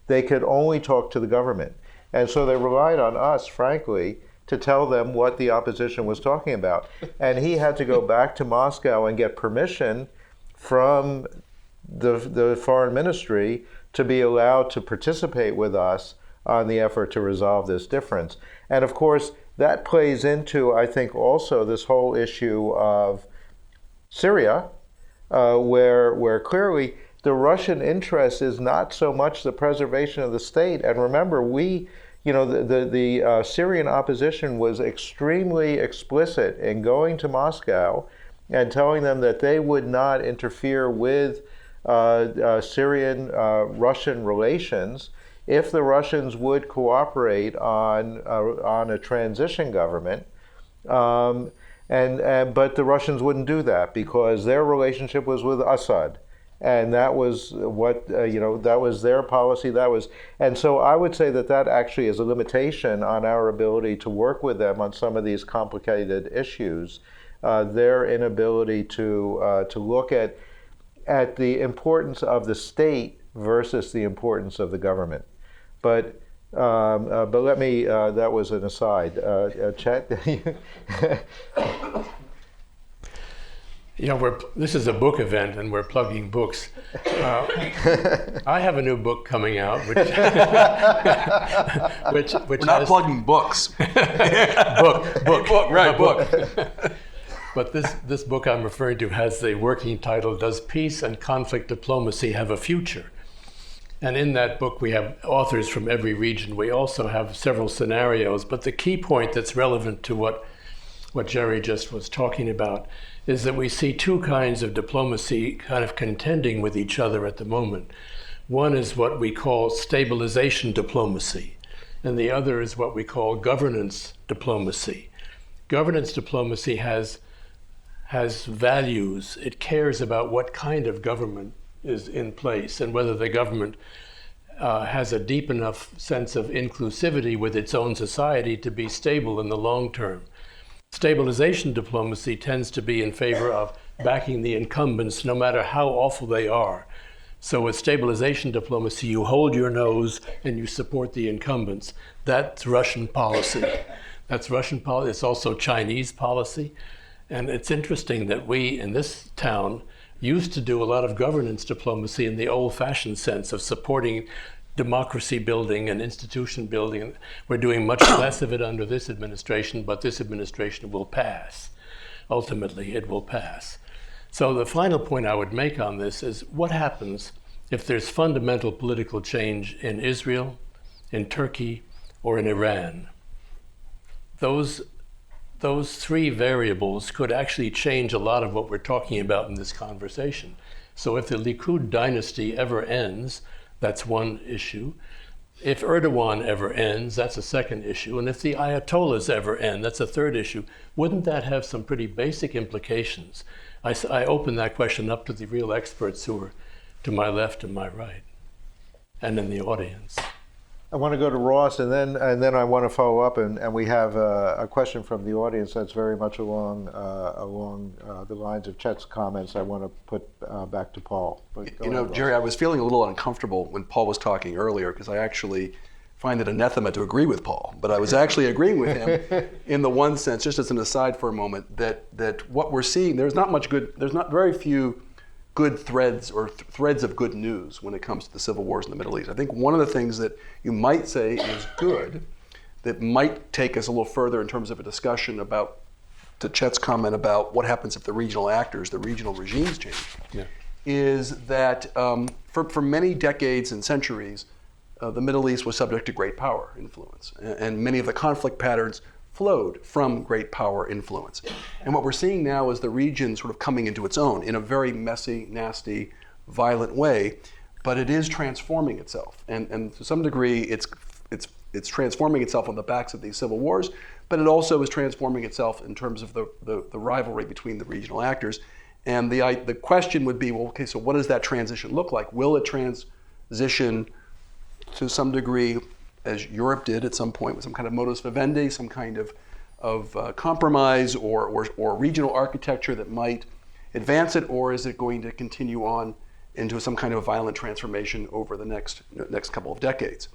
They could only talk to the government. And so they relied on us, frankly, to tell them what the opposition was talking about. And he had to go back to Moscow and get permission from the foreign ministry to be allowed to participate with us on the effort to resolve this difference. And of course, that plays into, I think, also this whole issue of Syria, where clearly the Russian interest is not so much the preservation of the state. And remember, the Syrian opposition was extremely explicit in going to Moscow and telling them that they would not interfere with Syrian-Russian relations if the Russians would cooperate on a transition government. But the Russians wouldn't do that because their relationship was with Assad. And that was what, that was their policy. And so I would say that actually is a limitation on our ability to work with them on some of these complicated issues. Their inability to look at the importance of the state versus the importance of the government. But let me, that was an aside. Chet? This is a book event, and we're plugging books. I have a new book coming out, which we're not plugging books. book. But this book I'm referring to has the working title, Does Peace and Conflict Diplomacy Have a Future? And in that book, we have authors from every region. We also have several scenarios. But the key point that's relevant to what Jerry just was talking about is that we see two kinds of diplomacy kind of contending with each other at the moment. One is what we call stabilization diplomacy, and the other is what we call governance diplomacy. Governance diplomacy has values. It cares about what kind of government is in place and whether the government has a deep enough sense of inclusivity with its own society to be stable in the long term. Stabilization diplomacy tends to be in favor of backing the incumbents no matter how awful they are. So with stabilization diplomacy, you hold your nose and you support the incumbents. That's Russian policy. That's Russian policy. It's also Chinese policy. And it's interesting that we in this town used to do a lot of governance diplomacy in the old-fashioned sense of supporting democracy building and institution building. We're doing much less of it under this administration, but this administration will pass. Ultimately, it will pass. So the final point I would make on this is what happens if there's fundamental political change in Israel, in Turkey, or in Iran? Those three variables could actually change a lot of what we're talking about in this conversation. So if the Likud dynasty ever ends, that's one issue. If Erdogan ever ends, that's a second issue. And if the Ayatollahs ever end, that's a third issue. Wouldn't that have some pretty basic implications? I open that question up to the real experts who are to my left and my right, and in the audience. I want to go to Ross, and then I want to follow up, and we have a question from the audience that's very much along the lines of Chet's comments. I want to put back to Paul. But go ahead, Ross. Jerry, I was feeling a little uncomfortable when Paul was talking earlier because I actually find it anathema to agree with Paul, but I was actually agreeing with him in the one sense, just as an aside for a moment, that what we're seeing, there's not very few good threads or threads of good news when it comes to the civil wars in the Middle East. I think one of the things that you might say is good, that might take us a little further in terms of a discussion about, to Chet's comment about what happens if the regional actors, the regional regimes change, is that for many decades and centuries, the Middle East was subject to great power influence, and many of the conflict patterns flowed from great power influence. And what we're seeing now is the region sort of coming into its own in a very messy, nasty, violent way, but it is transforming itself. And to some degree, it's transforming itself on the backs of these civil wars, but it also is transforming itself in terms of the rivalry between the regional actors. And the question would be, well, okay, so what does that transition look like? Will it transition to some degree, as Europe did at some point, with some kind of modus vivendi, some kind of compromise or regional architecture that might advance it, or is it going to continue on into some kind of violent transformation over the next couple of decades?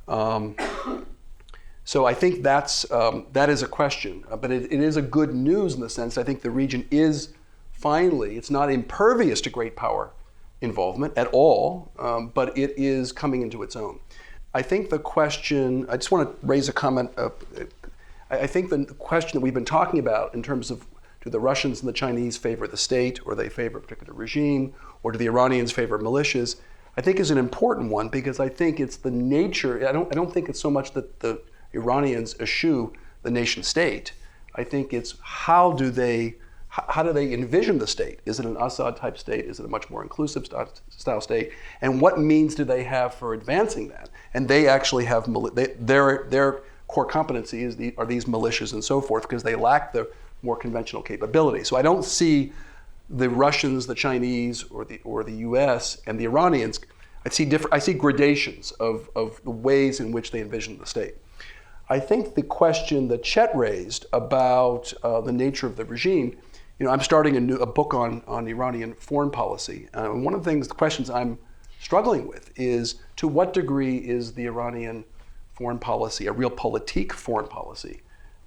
So I think that is a question, but it is a good news in the sense I think the region is finally, it's not impervious to great power involvement at all, but it is coming into its own. I think the question, I just want to raise a comment. I think the question that we've been talking about in terms of do the Russians and the Chinese favor the state, or they favor a particular regime, or do the Iranians favor militias, I think is an important one because I think it's the nature, I don't think it's so much that the Iranians eschew the nation state. I think it's how do they envision the state? Is it an Assad type state? Is it a much more inclusive style state? And what means do they have for advancing that? And they actually have, their core competency are these militias and so forth because they lack the more conventional capability. So I don't see the Russians, the Chinese, or the US and the Iranians, I see gradations of the ways in which they envision the state. I think the question that Chet raised about the nature of the regime, I'm starting a book on Iranian foreign policy. And one of the questions I'm struggling with is to what degree is the Iranian foreign policy a realpolitik foreign policy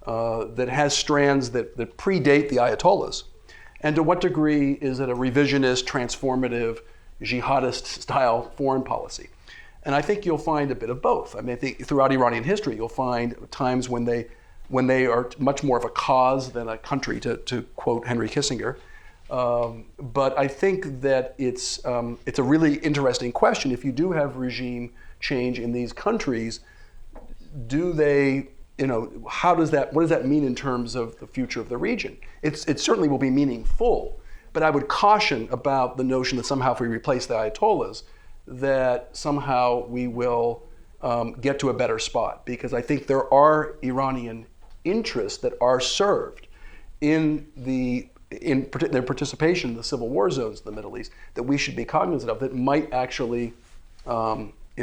that has strands that predate the Ayatollahs? And to what degree is it a revisionist, transformative, jihadist style foreign policy? And I think you'll find a bit of both. I mean, I think throughout Iranian history, you'll find times when they are much more of a cause than a country, to quote Henry Kissinger. But I think that it's a really interesting question. If you do have regime change in these countries, do they, what does that mean in terms of the future of the region? It certainly will be meaningful, but I would caution about the notion that somehow if we replace the Ayatollahs, that somehow we will get to a better spot, because I think there are Iranian interests that are served in their participation in the civil war zones in the Middle East that we should be cognizant of that might actually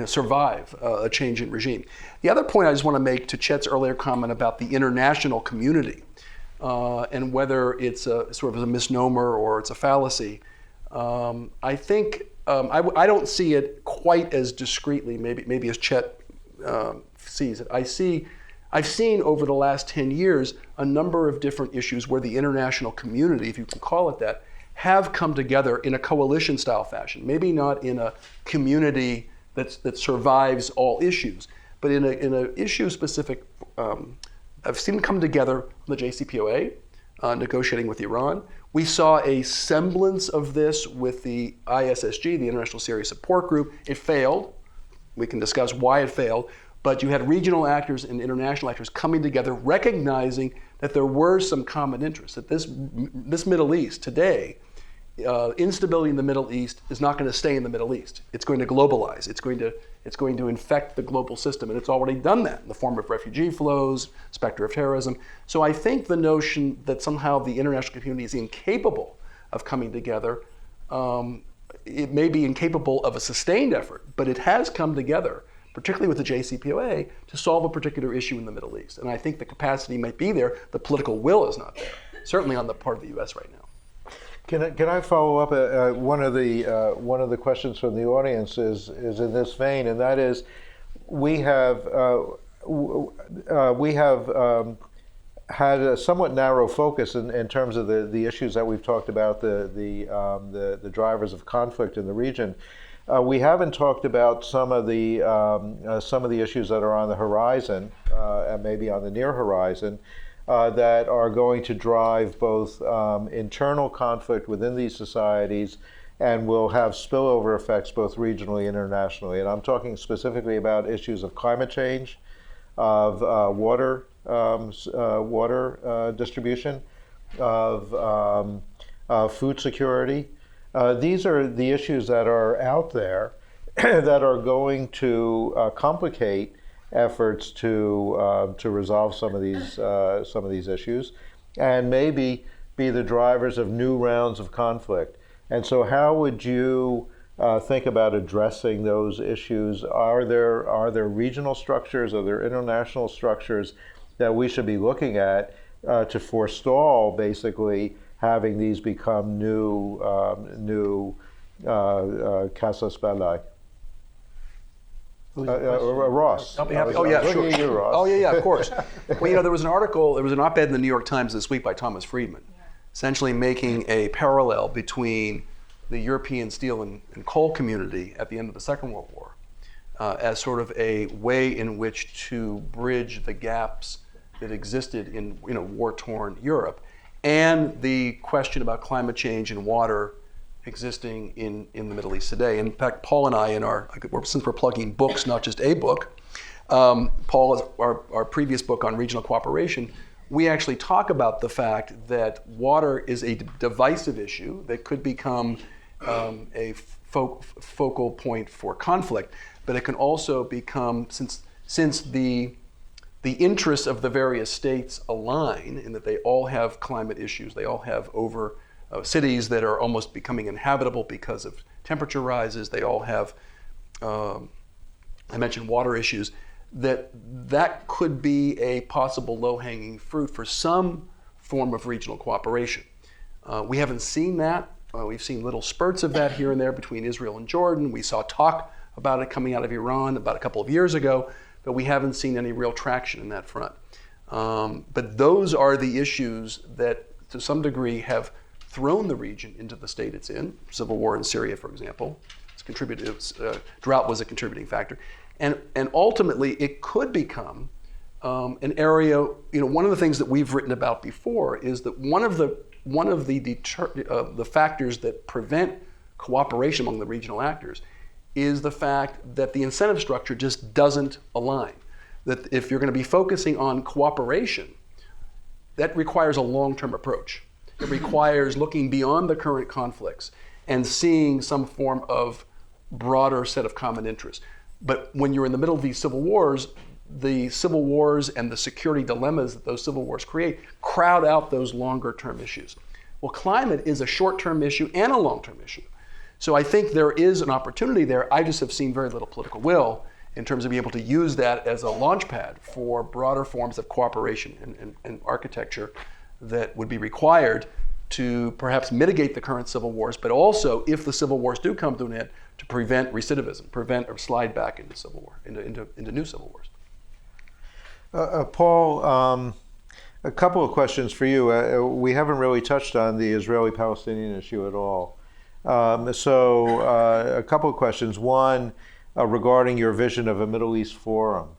survive a change in regime. The other point I just want to make to Chet's earlier comment about the international community and whether it's a sort of a misnomer or it's a fallacy. I think I don't see it quite as discreetly, maybe as Chet sees it. I've seen over the last 10 years a number of different issues where the international community, if you can call it that, have come together in a coalition-style fashion. Maybe not in a community that survives all issues, but in a issue-specific. I've seen them come together on the JCPOA, negotiating with Iran. We saw a semblance of this with the ISSG, the International Syria Support Group. It failed. We can discuss why it failed. But you had regional actors and international actors coming together, recognizing that there were some common interests, that this Middle East today, instability in the Middle East is not going to stay in the Middle East. It's going to globalize. It's going to infect the global system, and it's already done that in the form of refugee flows, specter of terrorism. So I think the notion that somehow the international community is incapable of coming together, it may be incapable of a sustained effort, but it has come together particularly with the JCPOA, to solve a particular issue in the Middle East. And I think the capacity might be there. The political will is not there, certainly on the part of the U.S. right now. Can I follow up? One of the questions from the audience is in this vein, and that is, we have had a somewhat narrow focus in terms of the issues that we've talked about, the drivers of conflict in the region. We haven't talked about some of the issues that are on the horizon, and maybe on the near horizon, that are going to drive both internal conflict within these societies and will have spillover effects both regionally and internationally. And I'm talking specifically about issues of climate change, of water distribution, of food security. These are the issues that are out there that are going to complicate efforts to resolve some of these issues, and maybe be the drivers of new rounds of conflict. And so, how would you think about addressing those issues? Are there regional structures? Are there international structures that we should be looking at to forestall, basically, having these become new casus belli? Ross. I'll be happy. Oh yeah, sure. You, Ross. Oh yeah, of course. Well, there was an op-ed in the New York Times this week by Thomas Friedman, essentially making a parallel between the European steel and coal community at the end of the Second World War as sort of a way in which to bridge the gaps that existed in war-torn Europe, and the question about climate change and water existing in the Middle East today. In fact, Paul and I, since we're plugging books, not just a book, Paul, our previous book on regional cooperation, we actually talk about the fact that water is a divisive issue that could become a focal point for conflict, but it can also become, since the interests of the various states align in that they all have climate issues, they all have cities that are almost becoming inhabitable because of temperature rises, they all have, I mentioned water issues, that could be a possible low-hanging fruit for some form of regional cooperation. We haven't seen that. We've seen little spurts of that here and there between Israel and Jordan. We saw talk about it coming out of Iran about a couple of years ago, but we haven't seen any real traction in that front. But those are the issues that, to some degree, have thrown the region into the state it's in. Civil war in Syria, for example. Drought was a contributing factor. And ultimately, it could become an area, one of the things that we've written about before is that one of the factors that prevent cooperation among the regional actors is the fact that the incentive structure just doesn't align. That if you're going to be focusing on cooperation, that requires a long-term approach. It requires looking beyond the current conflicts and seeing some form of broader set of common interests. But when you're in the middle of these civil wars and the security dilemmas that those civil wars create crowd out those longer-term issues. Well, climate is a short-term issue and a long-term issue. So I think there is an opportunity there. I just have seen very little political will in terms of being able to use that as a launch pad for broader forms of cooperation and architecture that would be required to perhaps mitigate the current civil wars, but also, if the civil wars do come to an end, to prevent recidivism, prevent or slide back into civil war, into new civil wars. Paul, a couple of questions for you. We haven't really touched on the Israeli-Palestinian issue at all. So a couple of questions. One, regarding your vision of a Middle East forum.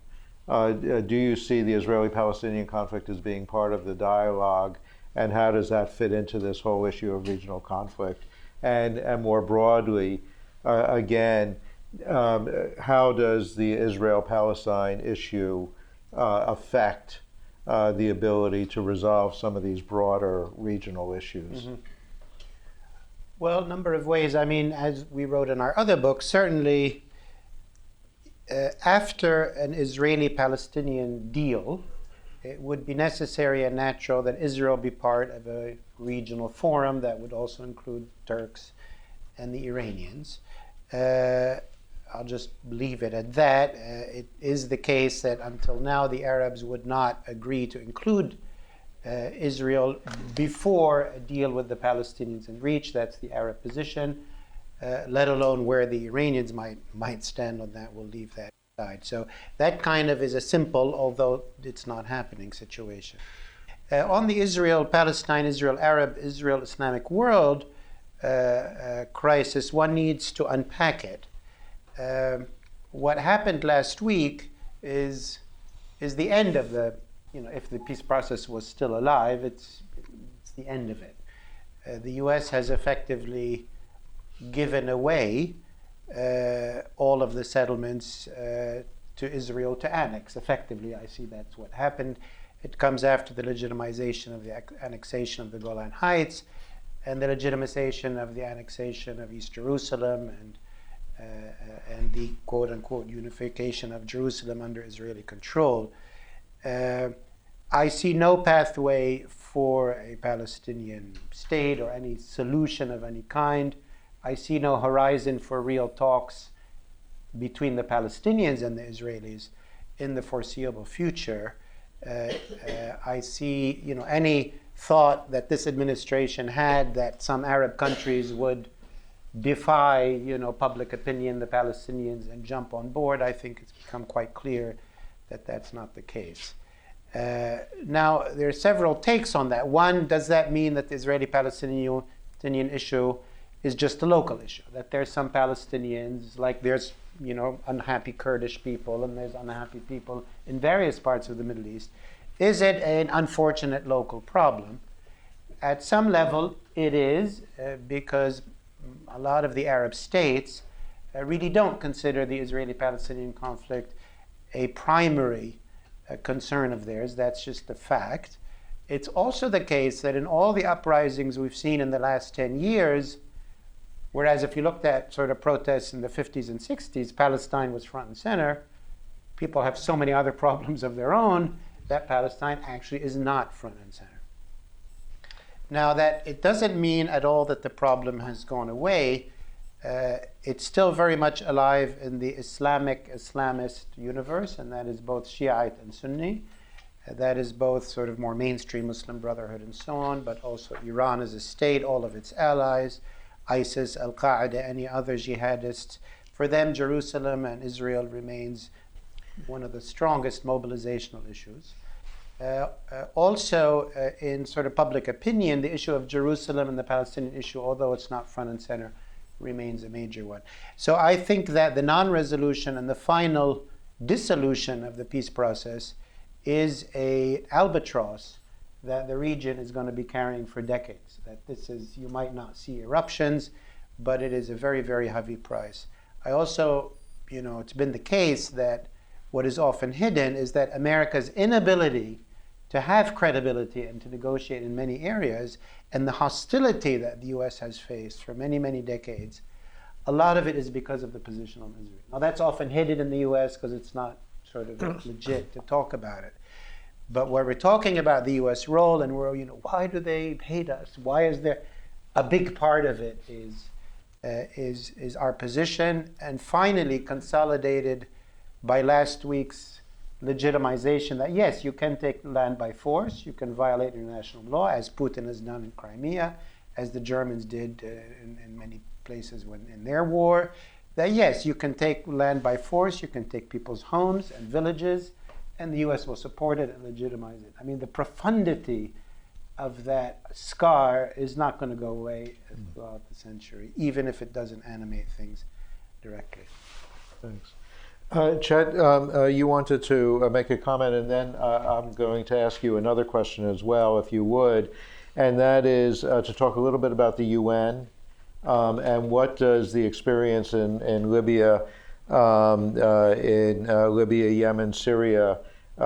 Do you see the Israeli-Palestinian conflict as being part of the dialogue, and how does that fit into this whole issue of regional conflict? And more broadly, again, how does the Israel-Palestine issue affect the ability to resolve some of these broader regional issues? Mm-hmm. Well, a number of ways. I mean, as we wrote in our other book, certainly after an Israeli-Palestinian deal, it would be necessary and natural that Israel be part of a regional forum that would also include Turks and the Iranians. I'll just leave it at that. It is the case that until now the Arabs would not agree to include Israel before a deal with the Palestinians in reach. That's the Arab position. Let alone where the Iranians might stand on that. We'll leave that aside. So that kind of is a simple, although it's not happening, situation. On the Israel-Palestine, Israel-Arab, Israel-Islamic world crisis, one needs to unpack it. What happened last week is the end of the, if the peace process was still alive, it's the end of it. The U.S. has effectively given away all of the settlements to Israel to annex. Effectively, I see that's what happened. It comes after the legitimization of the annexation of the Golan Heights and the legitimization of the annexation of East Jerusalem and the quote-unquote unification of Jerusalem under Israeli control. I see no pathway for a Palestinian state or any solution of any kind. I see no horizon for real talks between the Palestinians and the Israelis in the foreseeable future. I see, any thought that this administration had that some Arab countries would defy, public opinion, the Palestinians, and jump on board. I think it's become quite clear that that's not the case. Now, there are several takes on that. One, does that mean that the Israeli-Palestinian issue is just a local issue? That there's some Palestinians, like there's, unhappy Kurdish people and there's unhappy people in various parts of the Middle East. Is it an unfortunate local problem? At some level, it is, because a lot of the Arab states really don't consider the Israeli-Palestinian conflict a primary concern of theirs. That's just a fact. It's also the case that in all the uprisings we've seen in the last 10 years, whereas if you looked at sort of protests in the 50s and 60s, Palestine was front and center. People have so many other problems of their own that Palestine actually is not front and center. Now, that it doesn't mean at all that the problem has gone away. It's still very much alive in the Islamist universe, and that is both Shiite and Sunni. That is both sort of more mainstream Muslim Brotherhood and so on, but also Iran as a state, all of its allies, ISIS, Al-Qaeda, any other jihadists. For them, Jerusalem and Israel remains one of the strongest mobilizational issues. Also, in sort of public opinion, the issue of Jerusalem and the Palestinian issue, although it's not front and center, remains a major one. So I think that the non-resolution and the final dissolution of the peace process is an albatross that the region is going to be carrying for decades. That this is, you might not see eruptions, but it is a very, very heavy price. I also, it's been the case that what is often hidden is that America's inability to have credibility and to negotiate in many areas, and the hostility that the U.S. has faced for many, many decades, a lot of it is because of the position on Israel. Now, that's often hidden in the U.S. because it's not sort of legit to talk about it. But where we're talking about the U.S. role and where, why do they hate us? Why is there a big part of it is our position, and finally consolidated by last week's legitimization that yes, you can take land by force, you can violate international law, as Putin has done in Crimea, as the Germans did in many places in their war, that yes, you can take land by force, you can take people's homes and villages, and the U.S. will support it and legitimize it. I mean, the profundity of that scar is not going to go away throughout the century, even if it doesn't animate things directly. Thanks. Chet, you wanted to make a comment, and then I'm going to ask you another question as well, if you would, and that is to talk a little bit about the UN and what does the experience in Libya, Yemen, Syria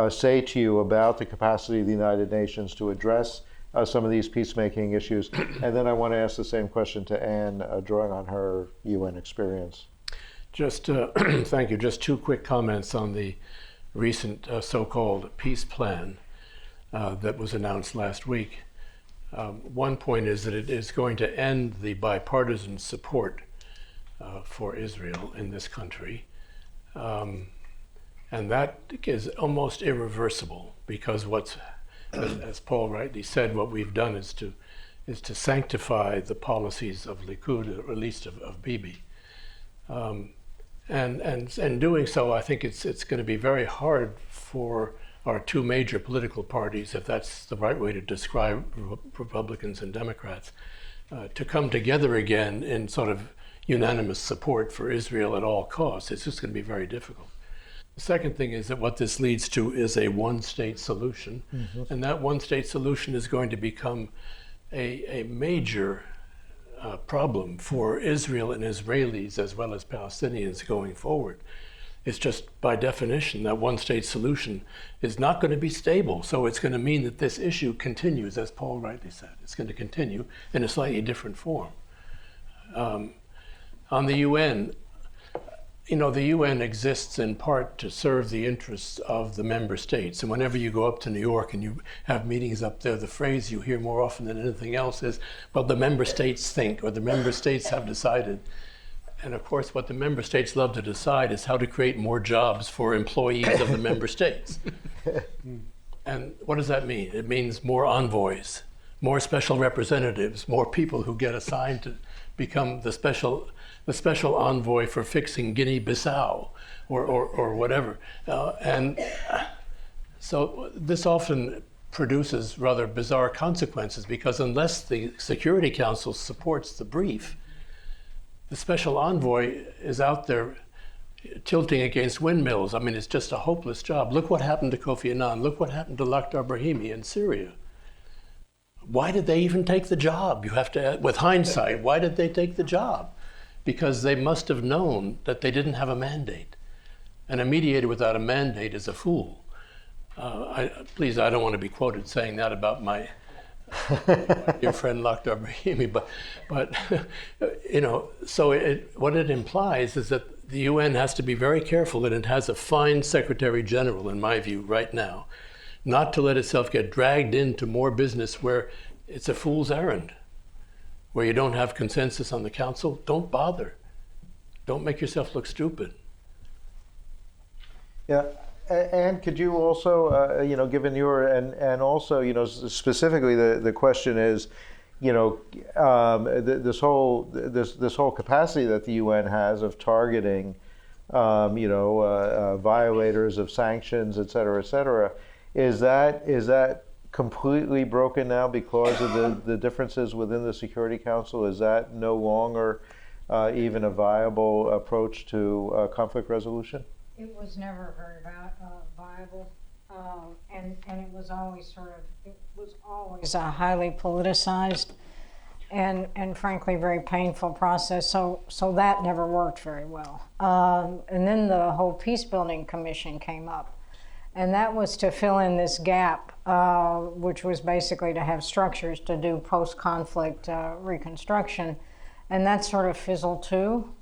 say to you about the capacity of the United Nations to address some of these peacemaking issues? And then I want to ask the same question to Anne, drawing on her UN experience. Just, thank you. Just two quick comments on the recent so-called peace plan that was announced last week. One point is that it is going to end the bipartisan support for Israel in this country. And that is almost irreversible, because as Paul rightly said, what we've done is to sanctify the policies of Likud, or at least of Bibi. And doing so, I think it's going to be very hard for our two major political parties, if that's the right way to describe Republicans and Democrats, to come together again in sort of unanimous support for Israel at all costs. It's just going to be very difficult. The second thing is that what this leads to is a one-state solution, and that one-state solution is going to become a major problem for Israel and Israelis as well as Palestinians going forward. It's just by definition that one-state solution is not going to be stable. So it's going to mean that this issue continues, as Paul rightly said. It's going to continue in a slightly different form. On the UN, the UN exists in part to serve the interests of the member states. And whenever you go up to New York and you have meetings up there, the phrase you hear more often than anything else is, well, the member states think, or the member states have decided. And of course, what the member states love to decide is how to create more jobs for employees of the member states. And what does that mean? It means more envoys, more special representatives, more people who get assigned to become the special envoy for fixing Guinea-Bissau or whatever. And so this often produces rather bizarre consequences, because unless the Security Council supports the brief, the special envoy is out there tilting against windmills. I mean, it's just a hopeless job. Look what happened to Kofi Annan. Look what happened to Lakhdar Brahimi in Syria. Why did they even take the job? You have to, with hindsight, why did they take the job? Because they must have known that they didn't have a mandate. And a mediator without a mandate is a fool. Please, I don't want to be quoted saying that about my dear friend Lakhdar Brahimi, but so what it implies is that the UN has to be very careful, and it has a fine Secretary General, in my view, right now, not to let itself get dragged into more business where it's a fool's errand, where you don't have consensus on the council. Don't bother. Don't make yourself look stupid. Yeah. And could you also, given your, and also, specifically the question is, this whole capacity that the UN has of targeting, violators of sanctions, et cetera, is that completely broken now because of the differences within the Security Council? Is that no longer even a viable approach to conflict resolution? It was never very viable, and it was always a highly politicized and frankly very painful process. So that never worked very well. And then the whole Peace Building Commission came up, and that was to fill in this gap, which was basically to have structures to do post-conflict reconstruction, and that sort of fizzled too.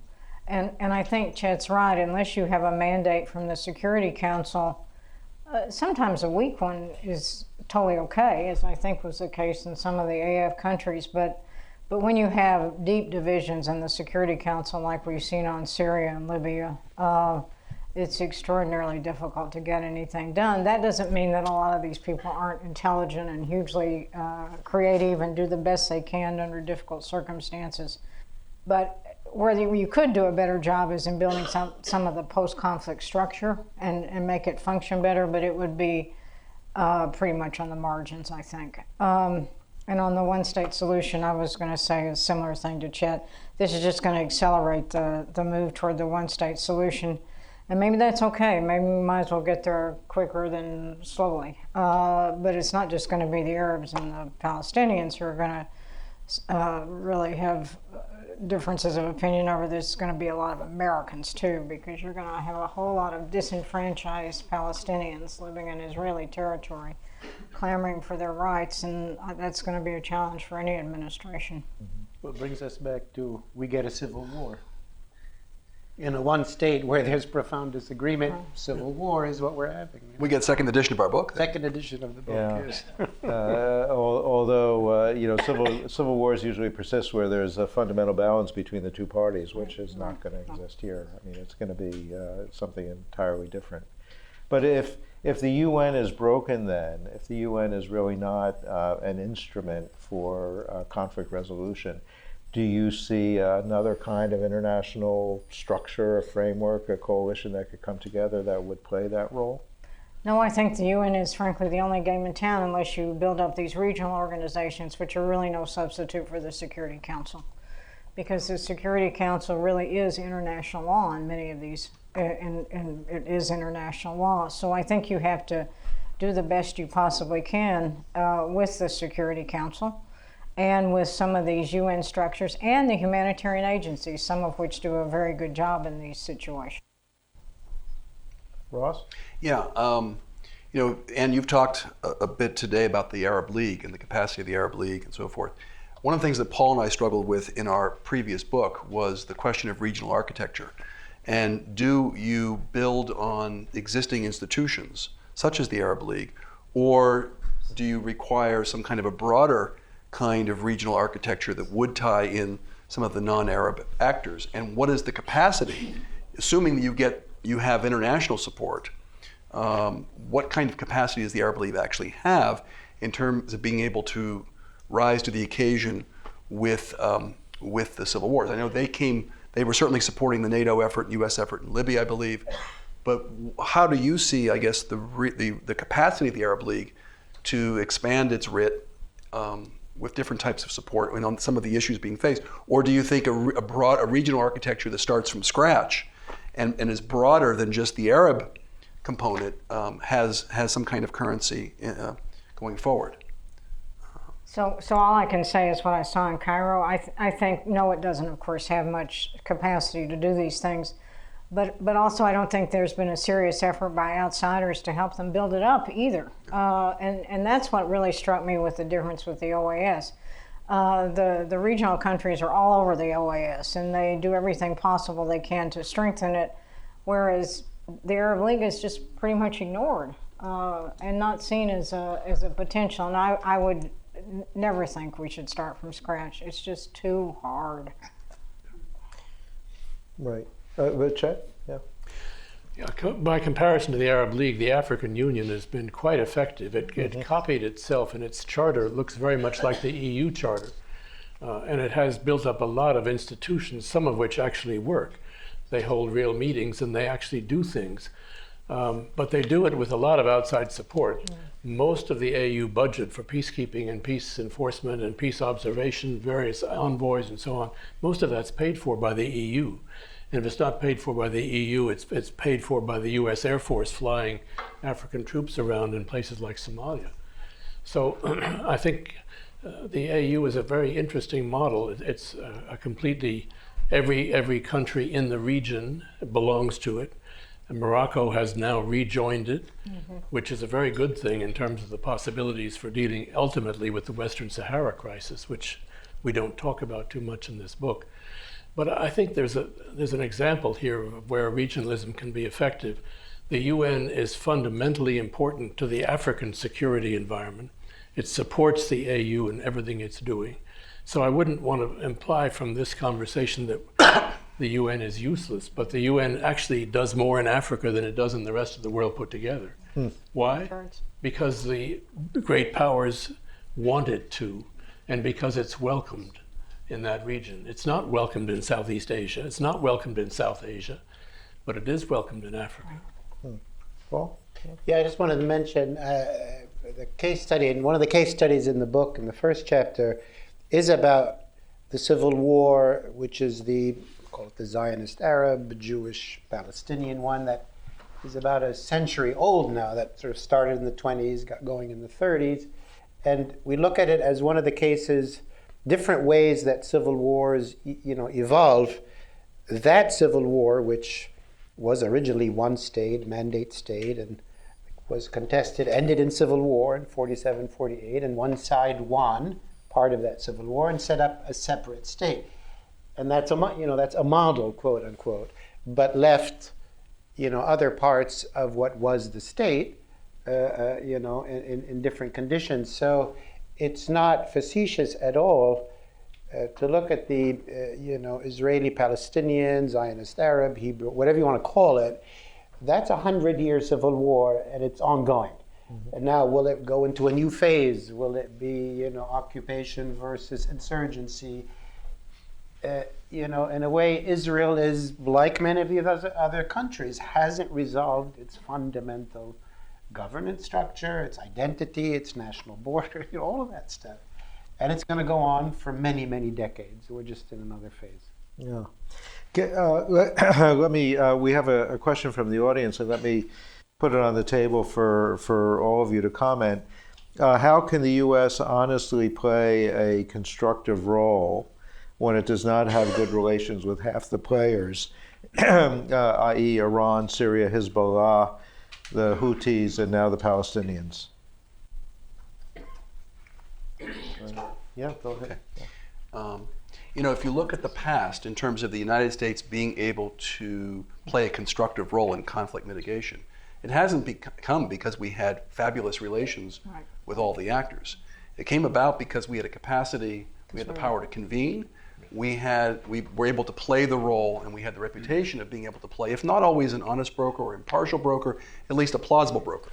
And I think Chet's right, unless you have a mandate from the Security Council, sometimes a weak one is totally okay, as I think was the case in some of the AF countries, but when you have deep divisions in the Security Council like we've seen on Syria and Libya, it's extraordinarily difficult to get anything done. That doesn't mean that a lot of these people aren't intelligent and hugely creative and do the best they can under difficult circumstances. But where you could do a better job is in building some of the post-conflict structure and make it function better, but it would be pretty much on the margins, I think. And on the one-state solution, I was going to say a similar thing to Chet. This is just going to accelerate the move toward the one-state solution. And maybe that's okay. Maybe we might as well get there quicker than slowly. But it's not just going to be the Arabs and the Palestinians who are going to really have differences of opinion over this. It's going to be a lot of Americans too, because you're going to have a whole lot of disenfranchised Palestinians living in Israeli territory, clamoring for their rights, and that's going to be a challenge for any administration. What brings us back to, we get a civil war. In a one state where there's profound disagreement, civil war is what we're having. We get second edition of our book. Second edition of the book, Yeah. yes. Although, civil wars usually persist where there's a fundamental balance between the two parties, which is not going to exist here. I mean, it's going to be something entirely different. But if the UN is broken, then if the UN is really not an instrument for conflict resolution, do you see another kind of international structure, a framework, a coalition that could come together that would play that role? No, I think the UN is frankly the only game in town unless you build up these regional organizations, which are really no substitute for the Security Council. Because the Security Council really is international law in many of these, and it is international law. So I think you have to do the best you possibly can with the Security Council and with some of these UN structures and the humanitarian agencies, some of which do a very good job in these situations. Ross? Yeah, and you've talked a bit today about the Arab League and the capacity of the Arab League and so forth. One of the things that Paul and I struggled with in our previous book was the question of regional architecture. And do you build on existing institutions, such as the Arab League, or do you require some kind of a broader kind of regional architecture that would tie in some of the non-Arab actors? And what is the capacity, assuming that you have international support, what kind of capacity does the Arab League actually have in terms of being able to rise to the occasion with the civil wars? I know they were certainly supporting the NATO effort, U.S. effort in Libya, I believe. But how do you see, I guess, the capacity of the Arab League to expand its writ with different types of support and on some of the issues being faced? Or do you think a regional architecture that starts from scratch and is broader than just the Arab component has some kind of currency going forward? So all I can say is what I saw in Cairo. I think, no, it doesn't, of course, have much capacity to do these things. But also I don't think there's been a serious effort by outsiders to help them build it up either. And that's what really struck me with the difference with the OAS. The regional countries are all over the OAS, and they do everything possible they can to strengthen it, whereas the Arab League is just pretty much ignored and not seen as a potential. And I would never think we should start from scratch. It's just too hard. Right. But Chet? Yeah. Yeah, by comparison to the Arab League, the African Union has been quite effective. It copied itself, and its charter looks very much like the EU charter. And it has built up a lot of institutions, some of which actually work. They hold real meetings and they actually do things. But they do it with a lot of outside support. Yeah. Most of the AU budget for peacekeeping and peace enforcement and peace observation, various envoys and so on, most of that's paid for by the EU. And if it's not paid for by the EU, it's paid for by the US Air Force flying African troops around in places like Somalia. So I think the AU is a very interesting model. It's a completely, every country in the region belongs to it. And Morocco has now rejoined it, which is a very good thing in terms of the possibilities for dealing ultimately with the Western Sahara crisis, which we don't talk about too much in this book. But I think there's an example here of where regionalism can be effective. The UN is fundamentally important to the African security environment. It supports the AU in everything it's doing. So I wouldn't want to imply from this conversation that the UN is useless, but the UN actually does more in Africa than it does in the rest of the world put together. Why? Because the great powers want it to, and because it's welcomed in that region. It's not welcomed in Southeast Asia, it's not welcomed in South Asia, but it is welcomed in Africa. Paul? Yeah, I just wanted to mention the case study, and one of the case studies in the book, in the first chapter, is about the civil war, which is call it the Zionist Arab, Jewish, Palestinian one that is about a century old now, that sort of started in the 20s, got going in the 30s. And we look at it as one of the cases, different ways that civil wars, evolve. That civil war, which was originally one state, mandate state, and was contested, ended in civil war in 47, 48, and one side won part of that civil war and set up a separate state. And that's a model, quote unquote, but left, other parts of what was the state, in different conditions. So it's not facetious at all to look at the Israeli-Palestinian, Zionist Arab, Hebrew, whatever you want to call it. That's 100-year civil war, and it's ongoing. Mm-hmm. And now, will it go into a new phase? Will it be, occupation versus insurgency? In a way, Israel is, like many of the other countries, hasn't resolved its fundamental governance structure, its identity, its national border, all of that stuff. And it's going to go on for many, many decades. We're just in another phase. Yeah. Let me, we have a question from the audience, and let me put it on the table for all of you to comment. How can the U.S. honestly play a constructive role when it does not have good relations with half the players, i.e. Iran, Syria, Hezbollah, the Houthis, and now the Palestinians? Yeah, go ahead. Okay. If you look at the past in terms of the United States being able to play a constructive role in conflict mitigation, it hasn't come because we had fabulous relations with all the actors. It came about because we had a capacity, we had the power to convene, we were able to play the role, and we had the reputation of being able to play, if not always an honest broker or impartial broker, at least a plausible broker.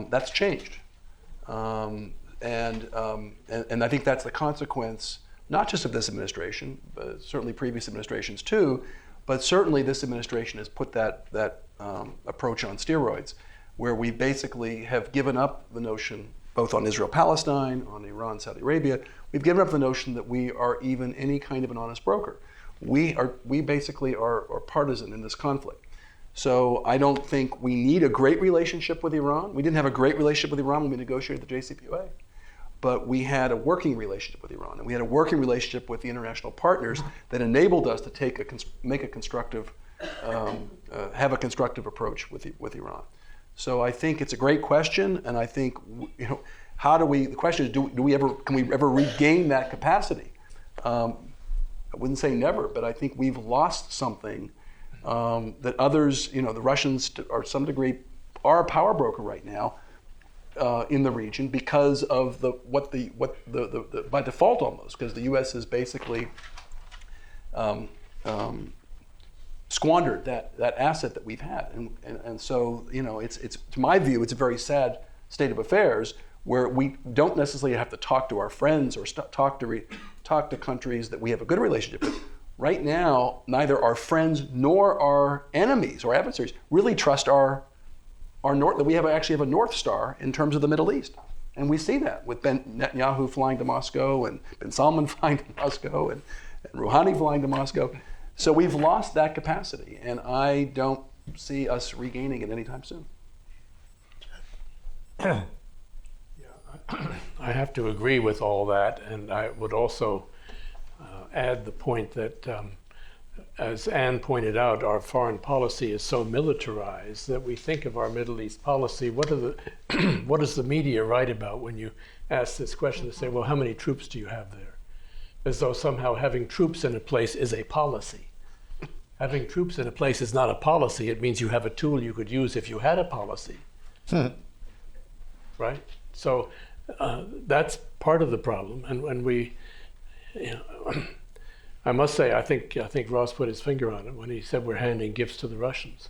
That's changed. And I think that's the consequence, not just of this administration, but certainly previous administrations too, but certainly this administration has put that approach on steroids, where we basically have given up the notion, both on Israel-Palestine, on Iran, Saudi Arabia, we've given up the notion that we are even any kind of an honest broker. We basically are partisan in this conflict. So I don't think we need a great relationship with Iran. We didn't have a great relationship with Iran when we negotiated the JCPOA. But we had a working relationship with Iran, and we had a working relationship with the international partners that enabled us to have a constructive approach with Iran. So I think it's a great question, and I think the question is, can we ever regain that capacity? I wouldn't say never, but I think we've lost something that others, the Russians, to some degree, are a power broker right now. In the region because of by default almost, because the U.S. has basically squandered that asset that we've had, and so it's to my view it's a very sad state of affairs where we don't necessarily have to talk to our friends or talk to countries that we have a good relationship with. Right now, neither our friends nor our enemies or adversaries really trust that we actually have a North Star in terms of the Middle East. And we see that with Ben Netanyahu flying to Moscow and Ben Salman flying to Moscow and Rouhani flying to Moscow. So we've lost that capacity, and I don't see us regaining it anytime soon. Yeah, I have to agree with all that, and I would also add the point that as Anne pointed out, our foreign policy is so militarized that we think of our Middle East policy. What does the media write about when you ask this question? They say, well, how many troops do you have there? As though somehow having troops in a place is a policy. Having troops in a place is not a policy. It means you have a tool you could use if you had a policy. Right? So that's part of the problem. And when we, I must say, I think Ross put his finger on it when he said we're handing gifts to the Russians.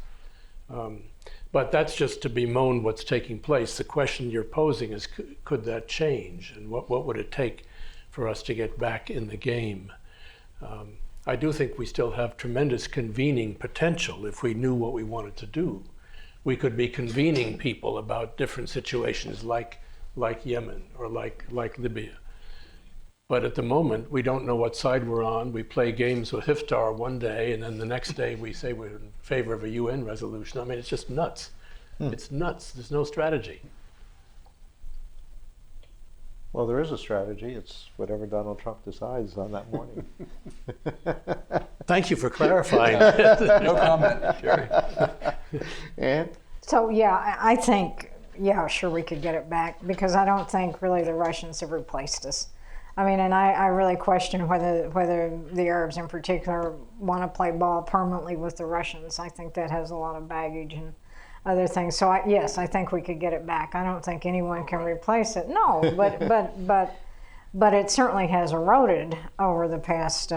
But that's just to bemoan what's taking place. The question you're posing is, could that change? And what would it take for us to get back in the game? I do think we still have tremendous convening potential if we knew what we wanted to do. We could be convening people about different situations like Yemen or like Libya. But at the moment, we don't know what side we're on. We play games with Hiftar one day, and then the next day we say we're in favor of a UN resolution. I mean, it's just nuts. It's nuts. There's no strategy. Well, there is a strategy. It's whatever Donald Trump decides on that morning. Thank you for clarifying. No comment, Jerry. And? So, yeah, I think, sure, we could get it back, because I don't think really the Russians have replaced us. I mean, and I really question whether the Arabs in particular want to play ball permanently with the Russians. I think that has a lot of baggage, and other things. So yes, I think we could get it back. I don't think anyone can replace it. No, but it certainly has eroded over the past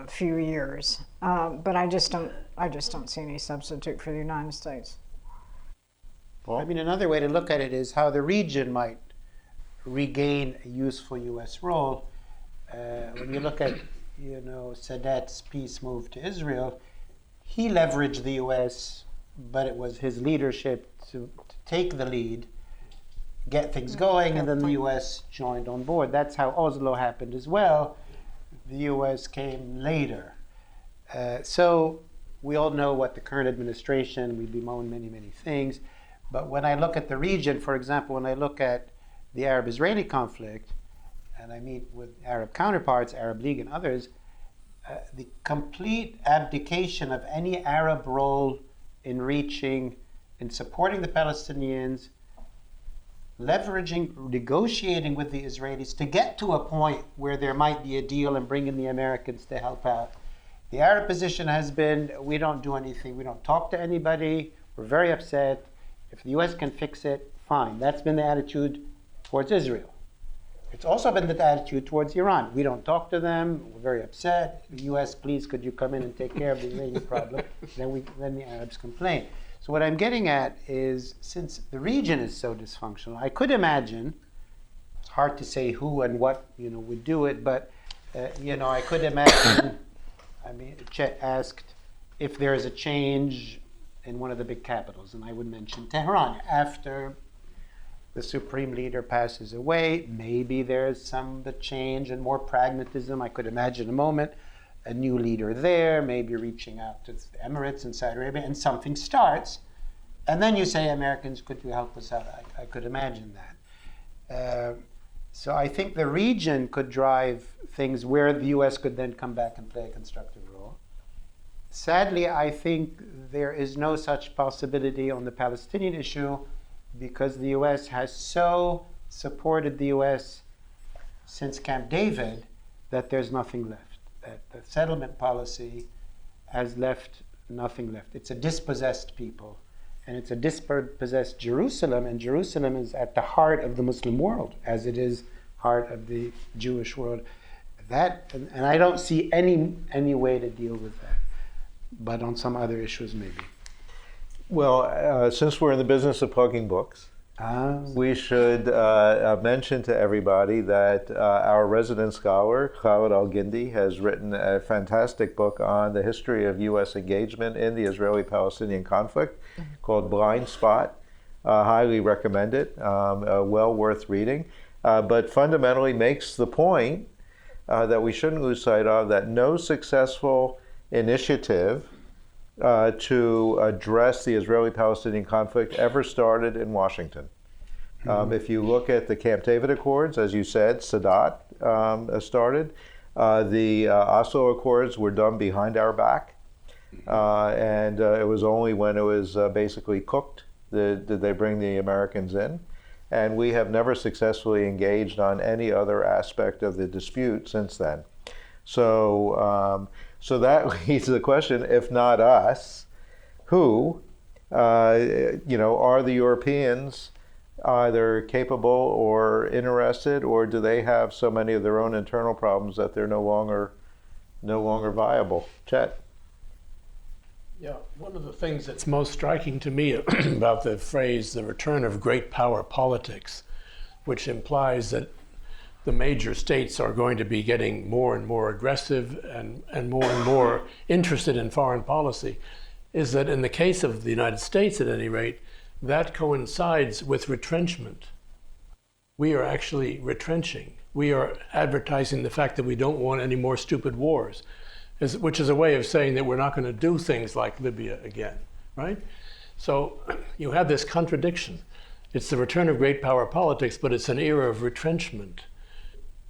few years. But I just don't see any substitute for the United States. I mean, another way to look at it is how the region might regain a useful U.S. role. When you look at, Sadat's peace move to Israel, he leveraged the U.S., but it was his leadership to take the lead, get things going, and then the U.S. joined on board. That's how Oslo happened as well. The U.S. came later. So we all know what the current administration, we bemoan many, many things. But when I look at the region, for example, when I look at the Arab-Israeli conflict, and I meet with Arab counterparts, Arab League and others, the complete abdication of any Arab role in supporting the Palestinians, leveraging, negotiating with the Israelis to get to a point where there might be a deal and bring in the Americans to help out. The Arab position has been, we don't do anything, we don't talk to anybody, we're very upset. If the US can fix it, fine. That's been the attitude towards Israel. It's also been the attitude towards Iran. We don't talk to them, we're very upset. The US, please, could you come in and take care of the Iranian problem? Then the Arabs complain. So what I'm getting at is, since the region is so dysfunctional, I could imagine, it's hard to say who and what would do it, but I could imagine, Chet asked if there is a change in one of the big capitals, and I would mention Tehran. After the supreme leader passes away, maybe there's some change and more pragmatism. I could imagine a moment, a new leader there, maybe reaching out to the Emirates and Saudi Arabia, and something starts. And then you say, Americans, could you help us out? I could imagine that. So I think the region could drive things where the US could then come back and play a constructive role. Sadly, I think there is no such possibility on the Palestinian issue because the US has so supported the US since Camp David that there's nothing left. That the settlement policy has left nothing left. It's a dispossessed people, and it's a dispossessed Jerusalem, and Jerusalem is at the heart of the Muslim world, as it is heart of the Jewish world. And I don't see any way to deal with that. But on some other issues, maybe. Well, since we're in the business of plugging books, we should mention to everybody that our resident scholar, Khaled Al-Gindi, has written a fantastic book on the history of U.S. engagement in the Israeli-Palestinian conflict called Blind Spot. Highly recommend it. Well worth reading. But fundamentally makes the point that we shouldn't lose sight of, that no successful initiative to address the Israeli-Palestinian conflict ever started in Washington. If you look at the Camp David Accords, as you said, Sadat started. The Oslo Accords were done behind our back. And it was only when it was basically cooked did they bring the Americans in. And we have never successfully engaged on any other aspect of the dispute since then. So that leads to the question, if not us, who, are the Europeans either capable or interested, or do they have so many of their own internal problems that they're no longer viable? Chet? Yeah, one of the things that's most striking to me about the phrase, the return of great power politics, which implies that the major states are going to be getting more and more aggressive and more interested in foreign policy, is that in the case of the United States, at any rate, that coincides with retrenchment. We are actually retrenching. We are advertising the fact that we don't want any more stupid wars, which is a way of saying that we're not going to do things like Libya again, right? So you have this contradiction. It's the return of great power politics, but it's an era of retrenchment.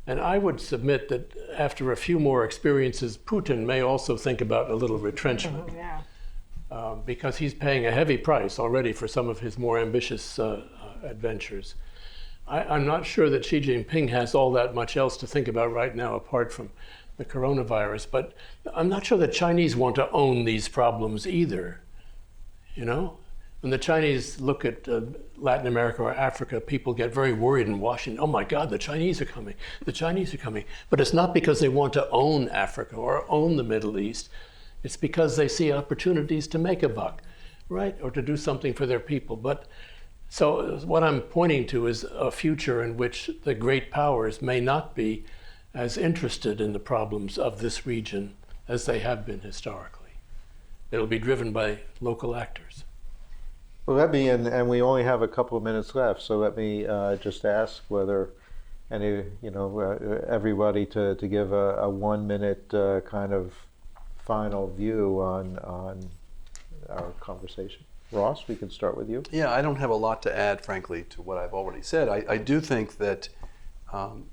And I would submit that after a few more experiences, Putin may also think about a little retrenchment. Yeah. Because he's paying a heavy price already for some of his more ambitious adventures. I'm not sure that Xi Jinping has all that much else to think about right now apart from the coronavirus, but I'm not sure the Chinese want to own these problems either. When the Chinese look at Latin America or Africa, people get very worried in Washington. Oh my God, the Chinese are coming. The Chinese are coming. But it's not because they want to own Africa or own the Middle East. It's because they see opportunities to make a buck, right? Or to do something for their people. But so what I'm pointing to is a future in which the great powers may not be as interested in the problems of this region as they have been historically. It'll be driven by local actors. Well, let me, and we only have a couple of minutes left, so let me just ask whether everybody to give a 1 minute kind of final view on our conversation. Ross, we can start with you. Yeah, I don't have a lot to add, frankly, to what I've already said. I do think that,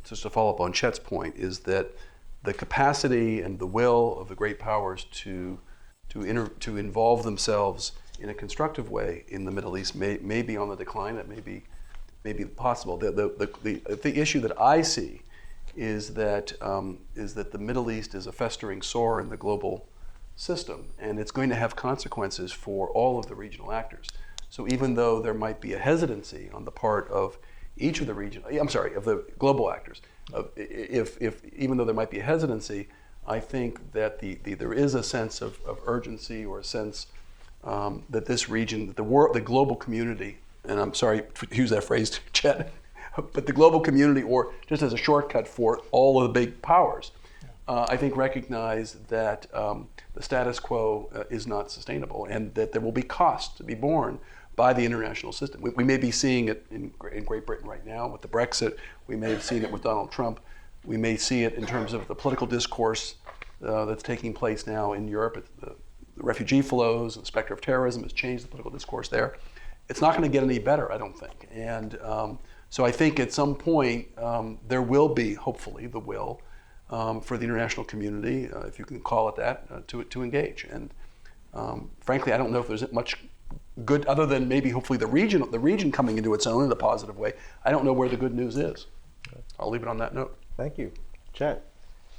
just to follow up on Chet's point, is that the capacity and the will of the great powers to involve themselves in a constructive way in the Middle East may be on the decline. That may be possible. The issue that I see is that the Middle East is a festering sore in the global system, and it's going to have consequences for all of the regional actors. So even though there might be a hesitancy on the part of each of the of the global actors, even though there might be a hesitancy, I think that there is a sense of urgency, or a sense that this region, that the global community, and I'm sorry to use that phrase, Chet, but the global community, or just as a shortcut for all of the big powers, I think recognize that the status quo is not sustainable, and that there will be costs to be borne by the international system. We may be seeing it in Great Britain right now with the Brexit. We may have seen it with Donald Trump. We may see it in terms of the political discourse that's taking place now in Europe. The refugee flows, the specter of terrorism has changed the political discourse there. It's not going to get any better, I don't think. And so I think at some point there will be, hopefully, the will for the international community, if you can call it that, to engage. And frankly, I don't know if there's much good other than maybe hopefully the region coming into its own in a positive way. I don't know where the good news is. I'll leave it on that note. Thank you. Chet.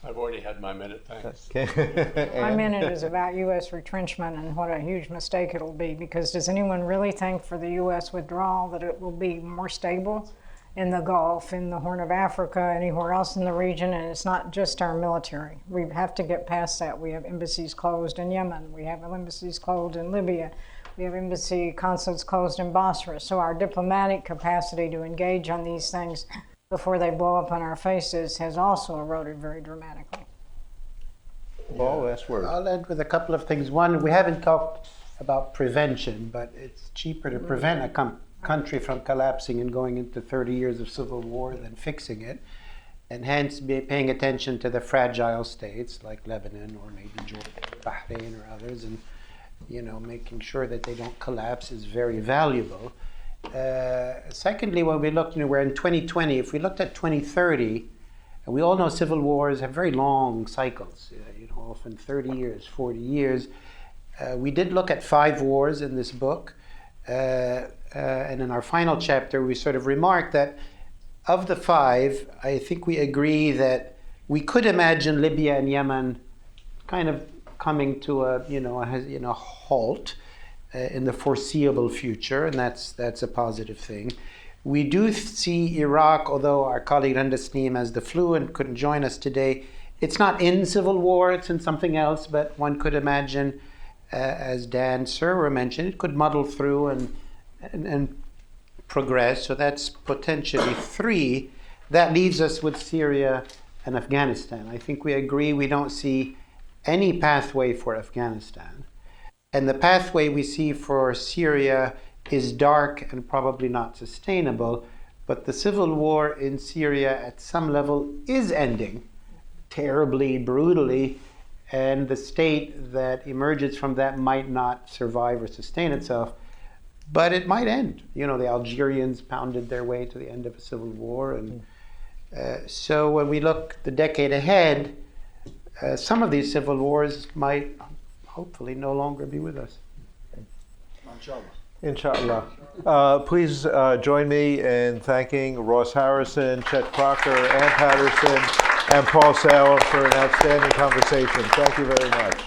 I've already had my minute, thanks. Okay. My minute is about U.S. retrenchment and what a huge mistake it'll be, because does anyone really think for the U.S. withdrawal that it will be more stable in the Gulf, in the Horn of Africa, anywhere else in the region? And it's not just our military. We have to get past that. We have embassies closed in Yemen. We have embassies closed in Libya. We have embassy consulates closed in Bosphorus. So our diplomatic capacity to engage on these things before they blow up on our faces has also eroded very dramatically. Paul, last word. I'll end with a couple of things. One, we haven't talked about prevention, but it's cheaper to prevent a country from collapsing and going into 30 years of civil war than fixing it. And hence, be paying attention to the fragile states like Lebanon or maybe Jordan, Bahrain or others, and making sure that they don't collapse is very valuable. Secondly, when we look, we're in 2020. If we looked at 2030, and we all know civil wars have very long cycles, often 30 years, 40 years. We did look at 5 wars in this book, and in our final chapter, we sort of remarked that of the 5, I think we agree that we could imagine Libya and Yemen kind of coming to a halt in the foreseeable future, and that's a positive thing. We do see Iraq, although our colleague Randasneem has the flu and couldn't join us today, it's not in civil war, it's in something else, but one could imagine, as Dan Serwer mentioned, it could muddle through and progress, so that's potentially 3. That leaves us with Syria and Afghanistan. I think we agree we don't see any pathway for Afghanistan. And the pathway we see for Syria is dark and probably not sustainable, but the civil war in Syria at some level is ending terribly, brutally, and the state that emerges from that might not survive or sustain itself, but it might end. The Algerians pounded their way to the end of a civil war, and so when we look the decade ahead, some of these civil wars might hopefully no longer be with us. Inshallah. Please join me in thanking Ross Harrison, Chet Crocker, Ann Patterson, and Paul Salem for an outstanding conversation. Thank you very much.